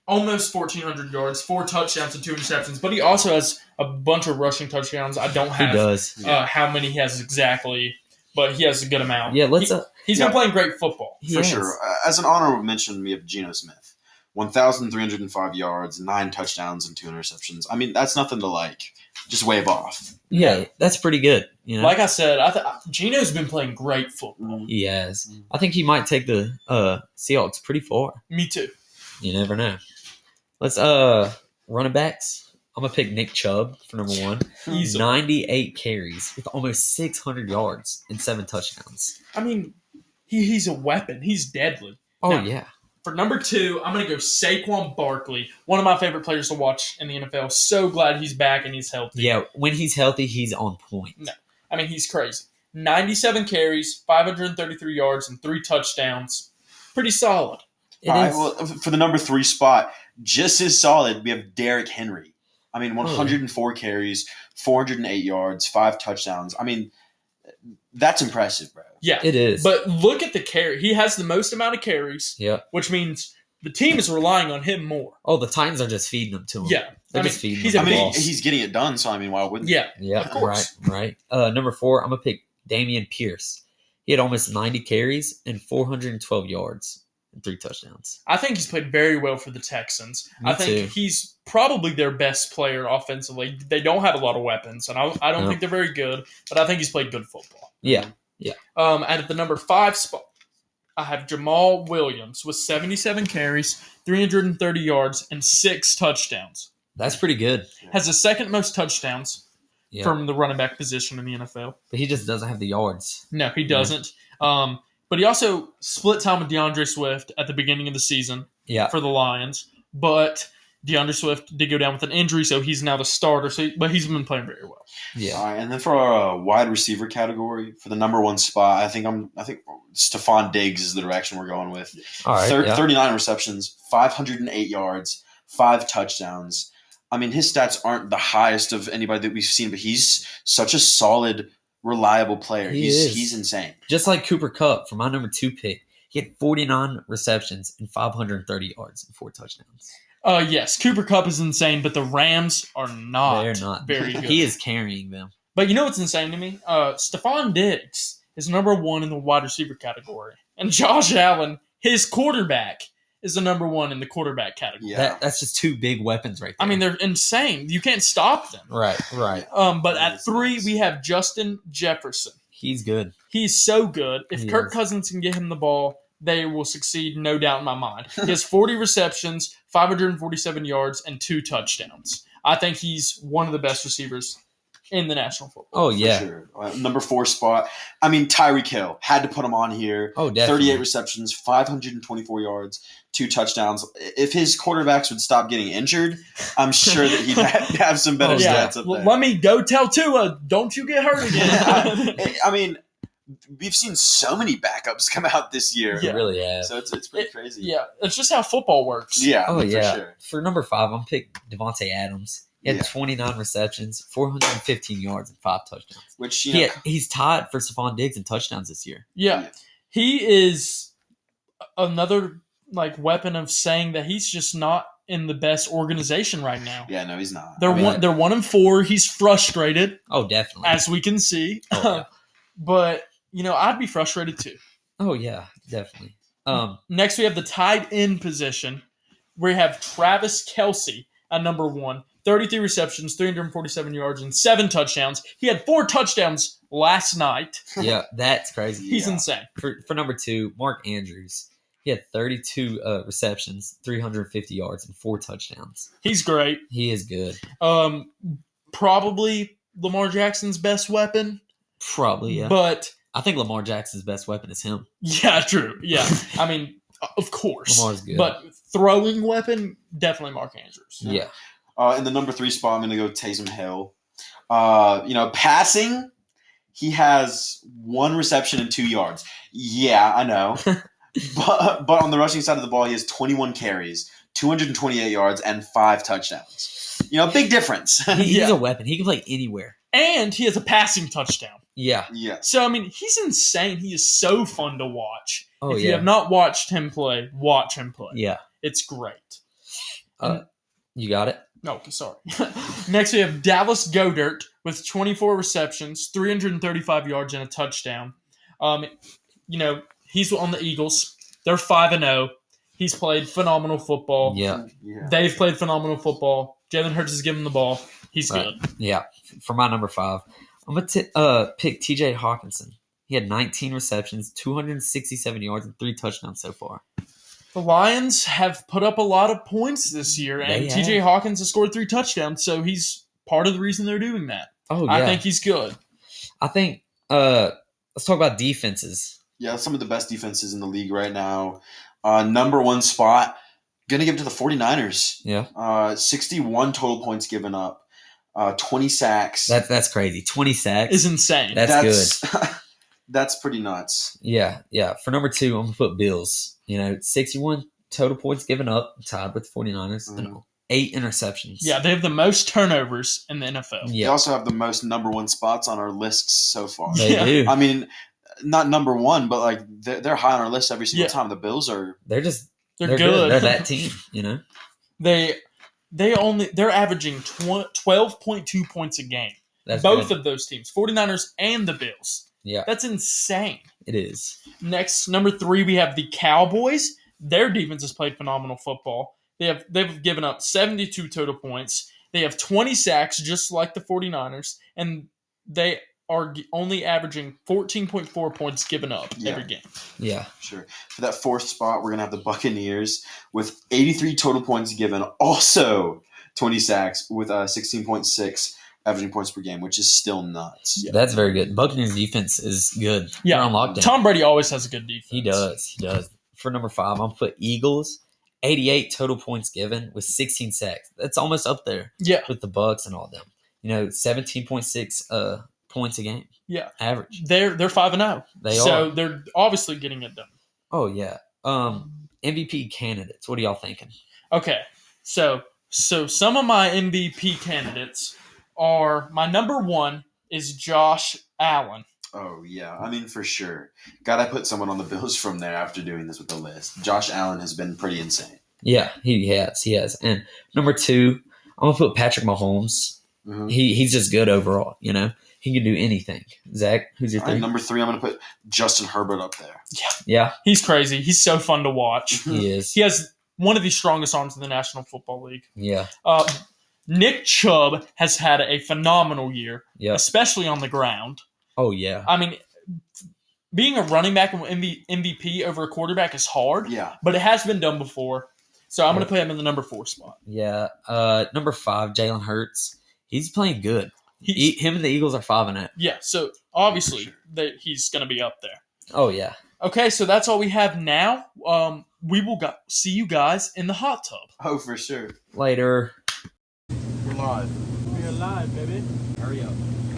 [SPEAKER 1] almost 1,400 yards, 4 touchdowns and 2 interceptions, but he also has a bunch of rushing touchdowns. I don't have how many he has exactly, but he has a good amount.
[SPEAKER 2] Yeah,
[SPEAKER 1] he's been playing great football.
[SPEAKER 3] For sure. As an honorable mention, we have Geno Smith. 1,305 yards, 9 touchdowns, and 2 interceptions. I mean, that's nothing to just wave off.
[SPEAKER 2] Yeah, that's pretty good. You know?
[SPEAKER 1] Like I said, Geno's been playing great football.
[SPEAKER 2] He has. I think he might take the Seahawks pretty far.
[SPEAKER 1] Me too.
[SPEAKER 2] You never know. Let's running backs. I'm gonna pick Nick Chubb for number 1. He's 98 carries with almost 600 yards and 7 touchdowns.
[SPEAKER 1] I mean, he's a weapon. He's deadly.
[SPEAKER 2] Oh,
[SPEAKER 1] now,
[SPEAKER 2] yeah.
[SPEAKER 1] For number 2, I'm going to go Saquon Barkley, one of my favorite players to watch in the NFL. So glad he's back and he's healthy.
[SPEAKER 2] Yeah, when he's healthy, he's on point.
[SPEAKER 1] No, I mean, he's crazy. 97 carries, 533 yards, and 3 touchdowns. Pretty solid.
[SPEAKER 3] All right, well, for the number 3 spot, just as solid, we have Derrick Henry. I mean, 104 carries, 408 yards, 5 touchdowns. I mean, that's impressive, bro.
[SPEAKER 1] Yeah,
[SPEAKER 2] it is.
[SPEAKER 1] But look at the carry. He has the most amount of carries.
[SPEAKER 2] Yeah,
[SPEAKER 1] which means the team is relying on him more.
[SPEAKER 2] Oh, the Titans are just feeding them to him.
[SPEAKER 1] Yeah,
[SPEAKER 2] they're just feeding him.
[SPEAKER 3] He's getting it done. So I mean, why wouldn't?
[SPEAKER 1] Yeah,
[SPEAKER 2] of course. Right. Number 4, I'm gonna pick Dameon Pierce. He had almost 90 carries and 412 yards. 3 touchdowns.
[SPEAKER 1] I think he's played very well for the Texans.
[SPEAKER 2] Me
[SPEAKER 1] think he's probably their best player offensively. They don't have a lot of weapons, and I don't think they're very good, but I think he's played good football.
[SPEAKER 2] Yeah.
[SPEAKER 1] At the number 5 spot, I have Jamal Williams with 77 carries, 330 yards, and 6 touchdowns.
[SPEAKER 2] That's pretty good.
[SPEAKER 1] Has the second most touchdowns from the running back position in the NFL.
[SPEAKER 2] But he just doesn't have the yards.
[SPEAKER 1] No, he doesn't. But he also split time with DeAndre Swift at the beginning of the season for the Lions. But DeAndre Swift did go down with an injury, so he's now the starter. But he's been playing very well.
[SPEAKER 2] Yeah.
[SPEAKER 3] All right, and then for our wide receiver category, for the number 1 spot, I think Stephon Diggs is the direction we're going with.
[SPEAKER 2] All right.
[SPEAKER 3] 39 receptions, 508 yards, 5 touchdowns. I mean, his stats aren't the highest of anybody that we've seen, but he's such a solid, reliable player. He's insane.
[SPEAKER 2] Just like Cooper Kupp for my number 2 pick. He had 49 receptions and 530 yards and 4 touchdowns.
[SPEAKER 1] Yes, Cooper Kupp is insane, but the Rams are not.
[SPEAKER 2] They're not
[SPEAKER 1] very good.
[SPEAKER 2] He is carrying them.
[SPEAKER 1] But you know what's insane to me? Stephon Diggs is number 1 in the wide receiver category. And Josh Allen, his quarterback, is the number 1 in the quarterback category.
[SPEAKER 2] Yeah. That's just 2 big weapons right there.
[SPEAKER 1] I mean, they're insane. You can't stop them.
[SPEAKER 2] Right.
[SPEAKER 1] But at 3, we have Justin Jefferson.
[SPEAKER 2] He's good.
[SPEAKER 1] He's so good. If Kirk Cousins can get him the ball, they will succeed, no doubt in my mind. He has 40 receptions, 547 yards, and 2 touchdowns. I think he's one of the best receivers in the National Football.
[SPEAKER 2] Oh, yeah.
[SPEAKER 3] For sure. Number 4 spot. I mean, Tyreek Hill. Had to put him on here.
[SPEAKER 2] Oh, definitely.
[SPEAKER 3] 38 receptions, 524 yards, 2 touchdowns. If his quarterbacks would stop getting injured, I'm sure that he'd have some better stats up there.
[SPEAKER 1] Let me go tell Tua, don't you get hurt again.
[SPEAKER 3] I mean, we've seen so many backups come out this year.
[SPEAKER 2] It really has.
[SPEAKER 3] So it's pretty crazy.
[SPEAKER 1] Yeah, it's just how football works.
[SPEAKER 3] Yeah.
[SPEAKER 2] Oh, yeah.
[SPEAKER 3] For sure.
[SPEAKER 2] For number 5, I'm picking Devontae Adams. He had 29 receptions, 415 yards, and 5 touchdowns.
[SPEAKER 3] Which
[SPEAKER 2] he's tied for Stephon Diggs in touchdowns this year.
[SPEAKER 1] Yeah. He is another weapon of saying that he's just not in the best organization right now.
[SPEAKER 3] Yeah, no, he's not.
[SPEAKER 1] They're 1-4. He's frustrated.
[SPEAKER 2] Oh, definitely.
[SPEAKER 1] As we can see.
[SPEAKER 2] Oh, yeah.
[SPEAKER 1] But I'd be frustrated too.
[SPEAKER 2] Oh yeah, definitely.
[SPEAKER 1] Next we have the tight end position. We have Travis Kelce at number 1. 33 receptions, 347 yards, and 7 touchdowns. He had 4 touchdowns last night.
[SPEAKER 2] Yeah, that's crazy.
[SPEAKER 1] He's insane.
[SPEAKER 2] For number 2, Mark Andrews. He had 32 receptions, 350 yards, and 4 touchdowns.
[SPEAKER 1] He's great.
[SPEAKER 2] He is good.
[SPEAKER 1] Probably Lamar Jackson's best weapon.
[SPEAKER 2] Probably, yeah.
[SPEAKER 1] But
[SPEAKER 2] I think Lamar Jackson's best weapon is him.
[SPEAKER 1] Yeah, true. Yeah. I mean, of course.
[SPEAKER 2] Lamar's good.
[SPEAKER 1] But throwing weapon, definitely Mark Andrews.
[SPEAKER 2] Yeah.
[SPEAKER 3] In the number 3 spot, I'm going to go Taysom Hill. Passing, He has 1 reception and 2 yards. Yeah, I know. but on the rushing side of the ball, he has 21 carries, 228 yards, and 5 touchdowns. Big difference.
[SPEAKER 2] He's a weapon. He can play anywhere.
[SPEAKER 1] And he has a passing touchdown.
[SPEAKER 2] Yeah.
[SPEAKER 1] So, he's insane. He is so fun to watch.
[SPEAKER 2] Oh,
[SPEAKER 1] if you have not watched him play, watch him play.
[SPEAKER 2] Yeah.
[SPEAKER 1] It's great.
[SPEAKER 2] You got it?
[SPEAKER 1] No, sorry. Next, we have Dallas Goedert with 24 receptions, 335 yards, and a touchdown. He's on the Eagles. They're 5-0. He's played phenomenal football.
[SPEAKER 2] Yeah.
[SPEAKER 1] They've played phenomenal football. Jalen Hurts has given him the ball. He's good.
[SPEAKER 2] Yeah. For my number 5, I'm going to pick TJ Hawkinson. He had 19 receptions, 267 yards, and 3 touchdowns so far.
[SPEAKER 1] The Lions have put up a lot of points this year, and TJ Hawkins has scored 3 touchdowns, so he's part of the reason they're doing that.
[SPEAKER 2] Oh, yeah.
[SPEAKER 1] I think he's good.
[SPEAKER 2] I think let's talk about defenses.
[SPEAKER 3] Yeah, some of the best defenses in the league right now. Number 1 spot, going to give it to the 49ers.
[SPEAKER 2] Yeah.
[SPEAKER 3] 61 total points given up, 20 sacks.
[SPEAKER 2] That's crazy. 20 sacks
[SPEAKER 1] is insane.
[SPEAKER 2] That's good.
[SPEAKER 3] That's pretty nuts.
[SPEAKER 2] Yeah. For number 2, I'm going to put Bills. 61 total points given up, tied with the 49ers, and 8 interceptions.
[SPEAKER 1] Yeah, they have the most turnovers in the NFL.
[SPEAKER 3] Yeah. They also have the most number 1 spots on our lists so far.
[SPEAKER 2] They do.
[SPEAKER 3] Not number 1, but they're high on our list every single time. The Bills are.
[SPEAKER 2] They're
[SPEAKER 1] good.
[SPEAKER 2] They're that team.
[SPEAKER 1] They're averaging 12.2 points a game.
[SPEAKER 2] That's
[SPEAKER 1] both
[SPEAKER 2] good.
[SPEAKER 1] of those teams, 49ers and the Bills.
[SPEAKER 2] Yeah,
[SPEAKER 1] that's insane.
[SPEAKER 2] It is.
[SPEAKER 1] Next, number 3, we have the Cowboys. Their defense has played phenomenal football. They've given up 72 total points. They have 20 sacks, just like the 49ers, and they are only averaging 14.4 points given up every game.
[SPEAKER 2] Yeah.
[SPEAKER 3] Sure. For that 4th spot, we're going to have the Buccaneers with 83 total points given, also 20 sacks with 16.6 averaging points per game, which is still nuts.
[SPEAKER 2] Yeah. That's very good. Buccaneers defense is good.
[SPEAKER 1] Yeah.
[SPEAKER 2] They're on lockdown.
[SPEAKER 1] Tom Brady always has a good defense.
[SPEAKER 2] He does. For number 5, I'm going to put Eagles. 88 total points given with 16 sacks. That's almost up there.
[SPEAKER 1] Yeah.
[SPEAKER 2] With the Bucs and all them. 17.6 points a game.
[SPEAKER 1] Yeah.
[SPEAKER 2] Average.
[SPEAKER 1] They're 5-0.
[SPEAKER 2] They are.
[SPEAKER 1] So they're obviously getting it done.
[SPEAKER 2] Oh, yeah. MVP candidates. What are y'all thinking?
[SPEAKER 1] Okay. So some of my MVP candidates are, my number 1 is Josh Allen.
[SPEAKER 3] Oh, yeah. For sure. Got to put someone on the Bills from there after doing this with the list. Josh Allen has been pretty insane.
[SPEAKER 2] Yeah, he has. And number 2, I'm going to put Patrick Mahomes. Mm-hmm. He's just good overall, He can do anything. Zach, who's your 3?
[SPEAKER 3] Number 3, I'm going to put Justin Herbert up there.
[SPEAKER 2] Yeah.
[SPEAKER 1] He's crazy. He's so fun to watch.
[SPEAKER 2] He is.
[SPEAKER 1] He has one of the strongest arms in the National Football League.
[SPEAKER 2] Yeah.
[SPEAKER 1] Nick Chubb has had a phenomenal year, especially on the ground.
[SPEAKER 2] Oh, yeah.
[SPEAKER 1] Being a running back and MVP over a quarterback is hard.
[SPEAKER 3] Yeah.
[SPEAKER 1] But it has been done before. So I'm going to put him in the number 4 spot.
[SPEAKER 2] Yeah. Number 5, Jalen Hurts. He's playing good. Him and the Eagles are 5-0.
[SPEAKER 1] Yeah. So obviously he's going to be up there.
[SPEAKER 2] Oh, yeah.
[SPEAKER 1] Okay. So that's all we have now. We will see you guys in the hot tub.
[SPEAKER 3] Oh, for sure.
[SPEAKER 2] Later.
[SPEAKER 3] We're live.
[SPEAKER 1] We're live, baby.
[SPEAKER 2] Hurry up.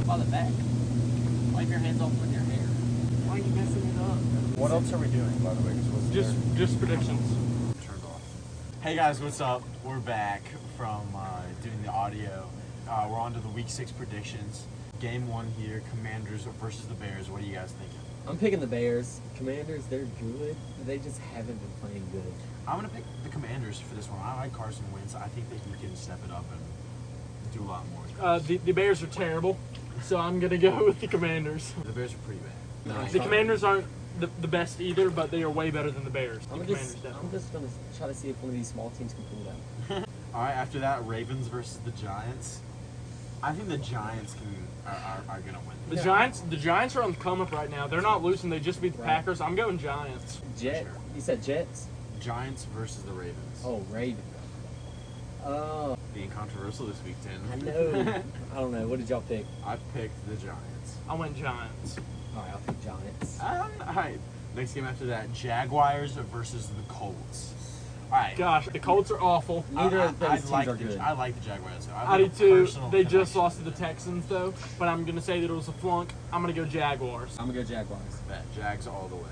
[SPEAKER 2] By the back. Wipe your hands off with your hair.
[SPEAKER 1] Why are you messing it up?
[SPEAKER 4] What else are we doing, by the way?
[SPEAKER 1] Just predictions.
[SPEAKER 4] Turned off. Hey guys, what's up? We're back from doing the audio. We're on to the Week 6 predictions. Game 1 here, Commanders versus the Bears. What are you guys thinking?
[SPEAKER 5] I'm picking the Bears. Commanders, they're good, but they just haven't been playing good.
[SPEAKER 4] I'm going to pick the Commanders for this one. I like Carson Wentz. I think that he can step it up and do a lot more.
[SPEAKER 1] The Bears are terrible, so I'm going to go with the Commanders.
[SPEAKER 4] The Bears are pretty bad.
[SPEAKER 5] Nice.
[SPEAKER 1] The Commanders aren't the best either, but they are way better than the Bears.
[SPEAKER 5] I'm just going to try to see if one of these small teams can pull it out.
[SPEAKER 4] All right, after that, Ravens versus the Giants. I think the Giants are going to win.
[SPEAKER 1] The Giants are on the come up right now. They're not losing. They just beat the Packers. I'm going Giants.
[SPEAKER 5] Jet? You said Jets?
[SPEAKER 4] Giants versus the Ravens.
[SPEAKER 5] Oh, Ravens. Oh.
[SPEAKER 4] Being controversial this week, Tim.
[SPEAKER 5] I know. I don't know. What did y'all pick?
[SPEAKER 4] I picked the Giants.
[SPEAKER 1] I went Giants.
[SPEAKER 5] All right, I'll pick Giants.
[SPEAKER 4] All right. Next game after that, Jaguars versus the Colts. right.
[SPEAKER 1] Gosh, the Colts are awful.
[SPEAKER 5] Neither of those teams
[SPEAKER 4] like
[SPEAKER 5] are good.
[SPEAKER 4] I like the Jaguars.
[SPEAKER 1] I do too. They just lost to the Texans though, but I'm gonna say that it was a flunk. I'm gonna go Jaguars.
[SPEAKER 5] I'm gonna go Jaguars.
[SPEAKER 4] Bet Jags all the way.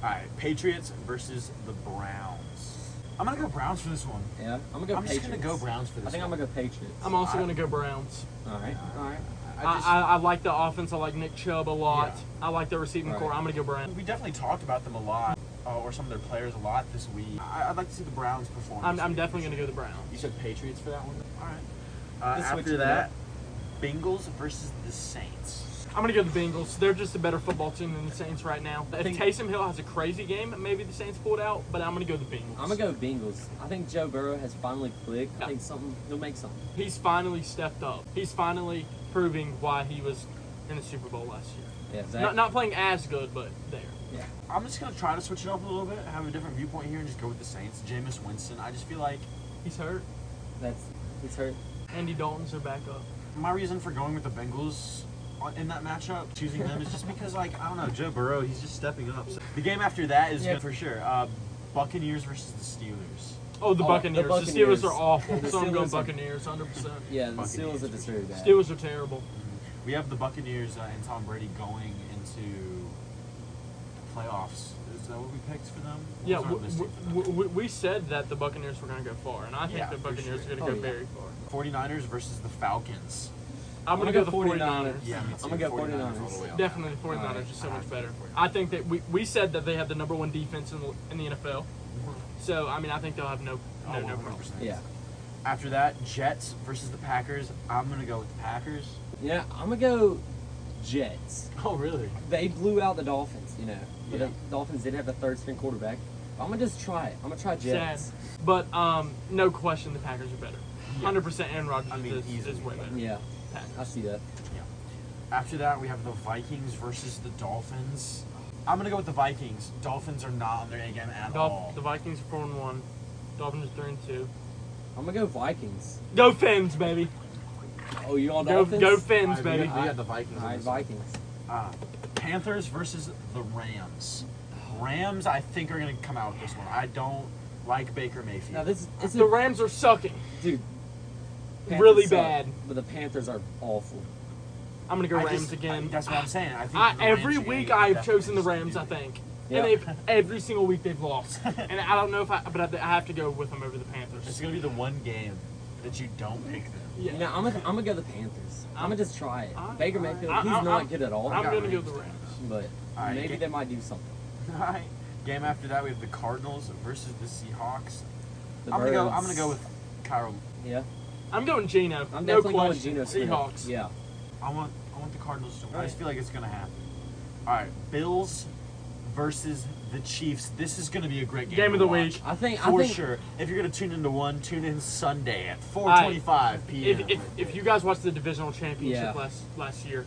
[SPEAKER 4] All right, Patriots versus the Browns. I'm gonna go Browns for this one.
[SPEAKER 5] Yeah, I'm gonna go Patriots.
[SPEAKER 4] Just gonna go Browns for this.
[SPEAKER 5] I think
[SPEAKER 4] one.
[SPEAKER 5] I'm gonna go Patriots.
[SPEAKER 1] I'm also gonna go Browns.
[SPEAKER 5] All right.
[SPEAKER 1] I like the offense. I like Nick Chubb a lot.
[SPEAKER 4] Yeah.
[SPEAKER 1] I like the receiving core. I'm gonna go Browns.
[SPEAKER 4] We definitely talked about them a lot, or some of their players a lot this week. I'd like to see the Browns perform.
[SPEAKER 1] I'm definitely gonna go the Browns.
[SPEAKER 4] You said Patriots for that one. All right.
[SPEAKER 5] Let's switch
[SPEAKER 4] After
[SPEAKER 5] it
[SPEAKER 4] that,
[SPEAKER 5] up.
[SPEAKER 4] Bengals versus the Saints.
[SPEAKER 1] I'm gonna go the Bengals. They're just a better football team than the Saints right now. If Taysom Hill has a crazy game, maybe the Saints pull it out. But I'm gonna go the Bengals.
[SPEAKER 5] I'm gonna go Bengals. I think Joe Burrow has finally clicked. I think he'll make something.
[SPEAKER 1] He's finally stepped up. He's finally proving why he was in the Super Bowl last year.
[SPEAKER 5] Yeah, exactly.
[SPEAKER 1] Not playing as good, but there.
[SPEAKER 5] Yeah.
[SPEAKER 4] I'm just gonna try to switch it up a little bit, have a different viewpoint here, and just go with the Saints. Jameis Winston. I just feel like
[SPEAKER 1] He's hurt.
[SPEAKER 5] He's hurt.
[SPEAKER 1] Andy Dalton's are back up.
[SPEAKER 4] my reason for going with the Bengals in that matchup, choosing them, is just because, like, I don't know, Joe Burrow, he's just stepping up. So the game after that is good for sure. Buccaneers versus the Steelers.
[SPEAKER 1] Oh, the Buccaneers. The Steelers are awful,
[SPEAKER 5] The
[SPEAKER 1] so I'm going
[SPEAKER 5] Steelers are-
[SPEAKER 1] Buccaneers, 100%.
[SPEAKER 5] Yeah, the
[SPEAKER 4] Buccaneers
[SPEAKER 5] Steelers are just very bad.
[SPEAKER 1] Steelers are terrible.
[SPEAKER 4] We have the Buccaneers and Tom Brady going into the playoffs. Is that what we picked for them? What
[SPEAKER 1] Yeah,
[SPEAKER 4] was our listing for them?
[SPEAKER 1] we said that the Buccaneers were going to go far, and I think
[SPEAKER 4] Yeah,
[SPEAKER 1] the
[SPEAKER 4] for
[SPEAKER 1] Buccaneers
[SPEAKER 4] sure.
[SPEAKER 1] are going to go very far.
[SPEAKER 4] 49ers versus the Falcons.
[SPEAKER 1] I'm going to go the 49ers.
[SPEAKER 4] Yeah, me too.
[SPEAKER 5] I'm gonna go
[SPEAKER 4] 49ers
[SPEAKER 5] 49ers.
[SPEAKER 4] all the way up.
[SPEAKER 1] Definitely the 49ers
[SPEAKER 5] Alright.
[SPEAKER 1] are so much better. I think that we said that they have the number one defense in the NFL. So, I mean, I think they'll have no problem.
[SPEAKER 4] 100%.
[SPEAKER 5] Yeah.
[SPEAKER 4] After that, Jets versus the Packers. I'm going to go with the Packers.
[SPEAKER 5] Yeah, I'm gonna go Jets.
[SPEAKER 4] Oh, really?
[SPEAKER 5] They blew out the Dolphins, But
[SPEAKER 4] Yeah.
[SPEAKER 5] the Dolphins did have the third string quarterback. I'm gonna just try it. I'm gonna try Jets.
[SPEAKER 1] Sad. But no question the Packers are better. 100% Aaron Rodgers
[SPEAKER 4] I mean,
[SPEAKER 1] is
[SPEAKER 4] easily.
[SPEAKER 1] way better.
[SPEAKER 5] Yeah,
[SPEAKER 1] Packers.
[SPEAKER 5] I see that.
[SPEAKER 4] After that, we have the Vikings versus the Dolphins. I'm going to go with the Vikings. Dolphins are not on their A game at all.
[SPEAKER 1] The Vikings are 4-1. Dolphins are 3-2.
[SPEAKER 5] I'm gonna go Vikings.
[SPEAKER 1] Go Fins, baby.
[SPEAKER 5] Oh, you on
[SPEAKER 1] Go
[SPEAKER 5] Dolphins?
[SPEAKER 1] Fins,
[SPEAKER 4] We
[SPEAKER 1] baby.
[SPEAKER 4] got the Vikings.
[SPEAKER 5] All
[SPEAKER 4] on
[SPEAKER 5] right,
[SPEAKER 4] this one.
[SPEAKER 5] Vikings.
[SPEAKER 4] Panthers versus the Rams. Rams, I think, are going to come out with this one. I don't like Baker Mayfield.
[SPEAKER 5] Now this is
[SPEAKER 1] The Rams are sucking.
[SPEAKER 5] dude.
[SPEAKER 1] Really
[SPEAKER 5] Panthers suck,
[SPEAKER 1] bad.
[SPEAKER 5] but the Panthers are awful.
[SPEAKER 1] I'm going to go
[SPEAKER 4] I
[SPEAKER 1] Rams
[SPEAKER 4] just-
[SPEAKER 1] again.
[SPEAKER 4] That's what I'm saying. I think the Rams
[SPEAKER 1] Every
[SPEAKER 4] are
[SPEAKER 1] week
[SPEAKER 4] gonna
[SPEAKER 1] I've
[SPEAKER 4] definitely
[SPEAKER 1] chosen the
[SPEAKER 4] just
[SPEAKER 1] Rams,
[SPEAKER 4] do
[SPEAKER 1] I
[SPEAKER 4] it.
[SPEAKER 1] think.
[SPEAKER 5] Yeah.
[SPEAKER 1] And every single week they've lost. And I don't know but I have to go with them over the
[SPEAKER 4] It's
[SPEAKER 1] Panthers.
[SPEAKER 4] going to be the one game that you don't pick them.
[SPEAKER 1] Yeah.
[SPEAKER 5] I'm gonna go the Panthers. I'm gonna just try it. Baker Mayfield,
[SPEAKER 1] I-
[SPEAKER 5] he's
[SPEAKER 1] I-
[SPEAKER 5] not good at all.
[SPEAKER 1] I'm
[SPEAKER 4] got
[SPEAKER 1] going to go
[SPEAKER 4] Rams.
[SPEAKER 1] the Rams.
[SPEAKER 5] But
[SPEAKER 4] All right,
[SPEAKER 5] maybe
[SPEAKER 4] get-
[SPEAKER 5] they might do something.
[SPEAKER 4] All right. Game after that, we have the Cardinals versus the Seahawks.
[SPEAKER 5] The
[SPEAKER 4] I'm gonna
[SPEAKER 5] Birds.
[SPEAKER 4] go with Kyron.
[SPEAKER 5] Yeah,
[SPEAKER 1] I'm going Geno.
[SPEAKER 5] I'm
[SPEAKER 1] No
[SPEAKER 5] definitely going
[SPEAKER 1] question.
[SPEAKER 5] Geno Smith.
[SPEAKER 1] Seahawks.
[SPEAKER 5] Yeah,
[SPEAKER 4] I want the Cardinals to win. I just
[SPEAKER 5] Right.
[SPEAKER 4] feel like it's gonna happen. All right, Bills versus the Chiefs. This is gonna be a great game.
[SPEAKER 1] Game of
[SPEAKER 4] to
[SPEAKER 1] the
[SPEAKER 4] watch.
[SPEAKER 1] week.
[SPEAKER 5] I think
[SPEAKER 4] For sure. If you're gonna tune into one, tune in Sunday at 4:25 p.m.
[SPEAKER 1] If you guys watched the divisional championship
[SPEAKER 5] Yeah.
[SPEAKER 1] last year,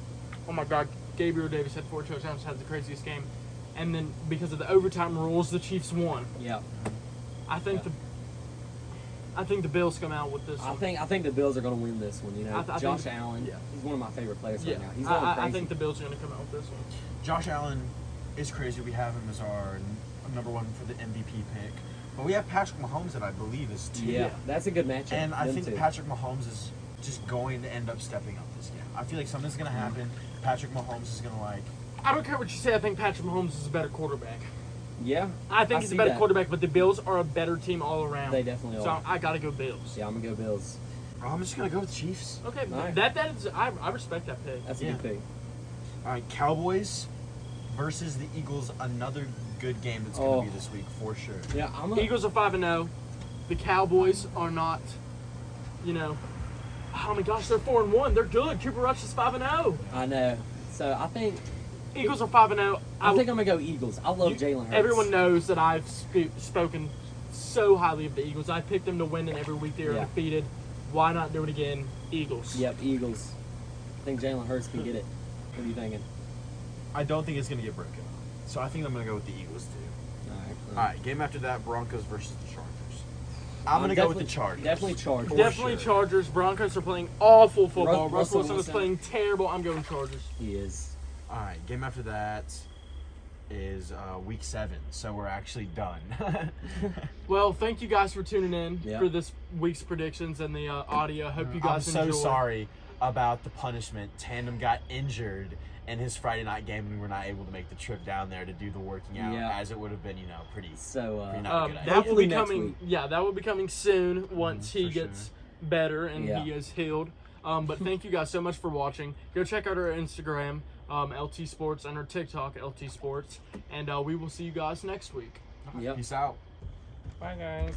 [SPEAKER 1] oh my God, Gabriel Davis had 4 touchdowns, had the craziest game, and then because of the overtime rules, the Chiefs won.
[SPEAKER 5] Yeah,
[SPEAKER 1] I think the Bills come out with this.
[SPEAKER 5] I
[SPEAKER 1] one.
[SPEAKER 5] think the Bills are gonna win this one.
[SPEAKER 1] I
[SPEAKER 5] Josh
[SPEAKER 1] think-
[SPEAKER 5] Allen,
[SPEAKER 1] yeah.
[SPEAKER 5] he's one of my favorite players
[SPEAKER 1] Yeah,
[SPEAKER 5] right now. He's going crazy.
[SPEAKER 1] I think the Bills are going to come out with this one.
[SPEAKER 4] Josh Allen is crazy. We have him as our number one for the MVP pick, but we have Patrick Mahomes that I believe is too.
[SPEAKER 5] yeah, that's a good matchup.
[SPEAKER 4] And I
[SPEAKER 5] them
[SPEAKER 4] think
[SPEAKER 5] two.
[SPEAKER 4] Patrick Mahomes is just going to end up stepping up this game. I feel like something's going to happen. Patrick Mahomes is going to
[SPEAKER 1] I don't care what you say. I think Patrick Mahomes is a better quarterback.
[SPEAKER 5] Yeah,
[SPEAKER 1] I think he's a
[SPEAKER 5] see
[SPEAKER 1] better
[SPEAKER 5] that.
[SPEAKER 1] quarterback, but the Bills are a better team all around.
[SPEAKER 5] They definitely
[SPEAKER 1] So
[SPEAKER 5] are.
[SPEAKER 1] I got to go Bills.
[SPEAKER 5] Yeah, I'm gonna go Bills.
[SPEAKER 4] I'm just going to go with Chiefs.
[SPEAKER 1] Okay,
[SPEAKER 5] Alright.
[SPEAKER 1] that is I respect that pick.
[SPEAKER 5] That's a
[SPEAKER 4] Yeah.
[SPEAKER 5] good pick.
[SPEAKER 4] All right, Cowboys versus the Eagles. Another good game that's going
[SPEAKER 5] Oh.
[SPEAKER 4] to be this week for sure.
[SPEAKER 5] Yeah, I'm
[SPEAKER 1] Eagles are 5-0. The Cowboys are not. Oh my gosh, they're 4-1. They're good. Cooper Rush is 5-0.
[SPEAKER 5] I know. So I think
[SPEAKER 1] Eagles are 5-0.
[SPEAKER 5] I'm gonna go Eagles. I love Jalen Hurts.
[SPEAKER 1] Everyone knows that I've spoken so highly of the Eagles. I picked them to win, and every week they are
[SPEAKER 5] Yeah.
[SPEAKER 1] defeated. Why not do it again? Eagles.
[SPEAKER 5] Yep, Eagles. I think Jalen Hurts can get it. What are you thinking?
[SPEAKER 4] I don't think it's going to get broken. So I think I'm going to go with the Eagles too.
[SPEAKER 5] All right.
[SPEAKER 4] All right, game after that, Broncos versus the Chargers. I'm going to go with the Chargers.
[SPEAKER 5] Definitely Chargers.
[SPEAKER 4] For
[SPEAKER 1] Definitely
[SPEAKER 4] sure.
[SPEAKER 1] Chargers. Broncos are playing awful football.
[SPEAKER 5] Russell
[SPEAKER 1] Russell Wilson is
[SPEAKER 5] Wilson.
[SPEAKER 1] playing terrible. I'm going Chargers.
[SPEAKER 5] He is.
[SPEAKER 4] All right, game after that, is week 7, so we're actually done.
[SPEAKER 1] Well, thank you guys for tuning in
[SPEAKER 5] Yeah.
[SPEAKER 1] for this week's predictions and the audio. Hope you guys
[SPEAKER 4] I'm
[SPEAKER 1] enjoy.
[SPEAKER 4] so sorry about the punishment. Tandem got injured in his Friday night game, and we were not able to make the trip down there to do the working out,
[SPEAKER 5] Yeah.
[SPEAKER 4] as it would have been, pretty.
[SPEAKER 5] So
[SPEAKER 4] Pretty not a good idea.
[SPEAKER 1] That will
[SPEAKER 5] hopefully
[SPEAKER 1] be
[SPEAKER 5] next
[SPEAKER 1] coming.
[SPEAKER 5] week.
[SPEAKER 1] Yeah, that will be coming soon once he
[SPEAKER 4] for
[SPEAKER 1] gets better and
[SPEAKER 5] Yeah.
[SPEAKER 1] he is healed. But thank you guys so much for watching. Go check out our Instagram, LTSports, and our TikTok, LTSports, and we will see you guys next week.
[SPEAKER 5] Yep.
[SPEAKER 4] Peace out.
[SPEAKER 6] Bye, guys.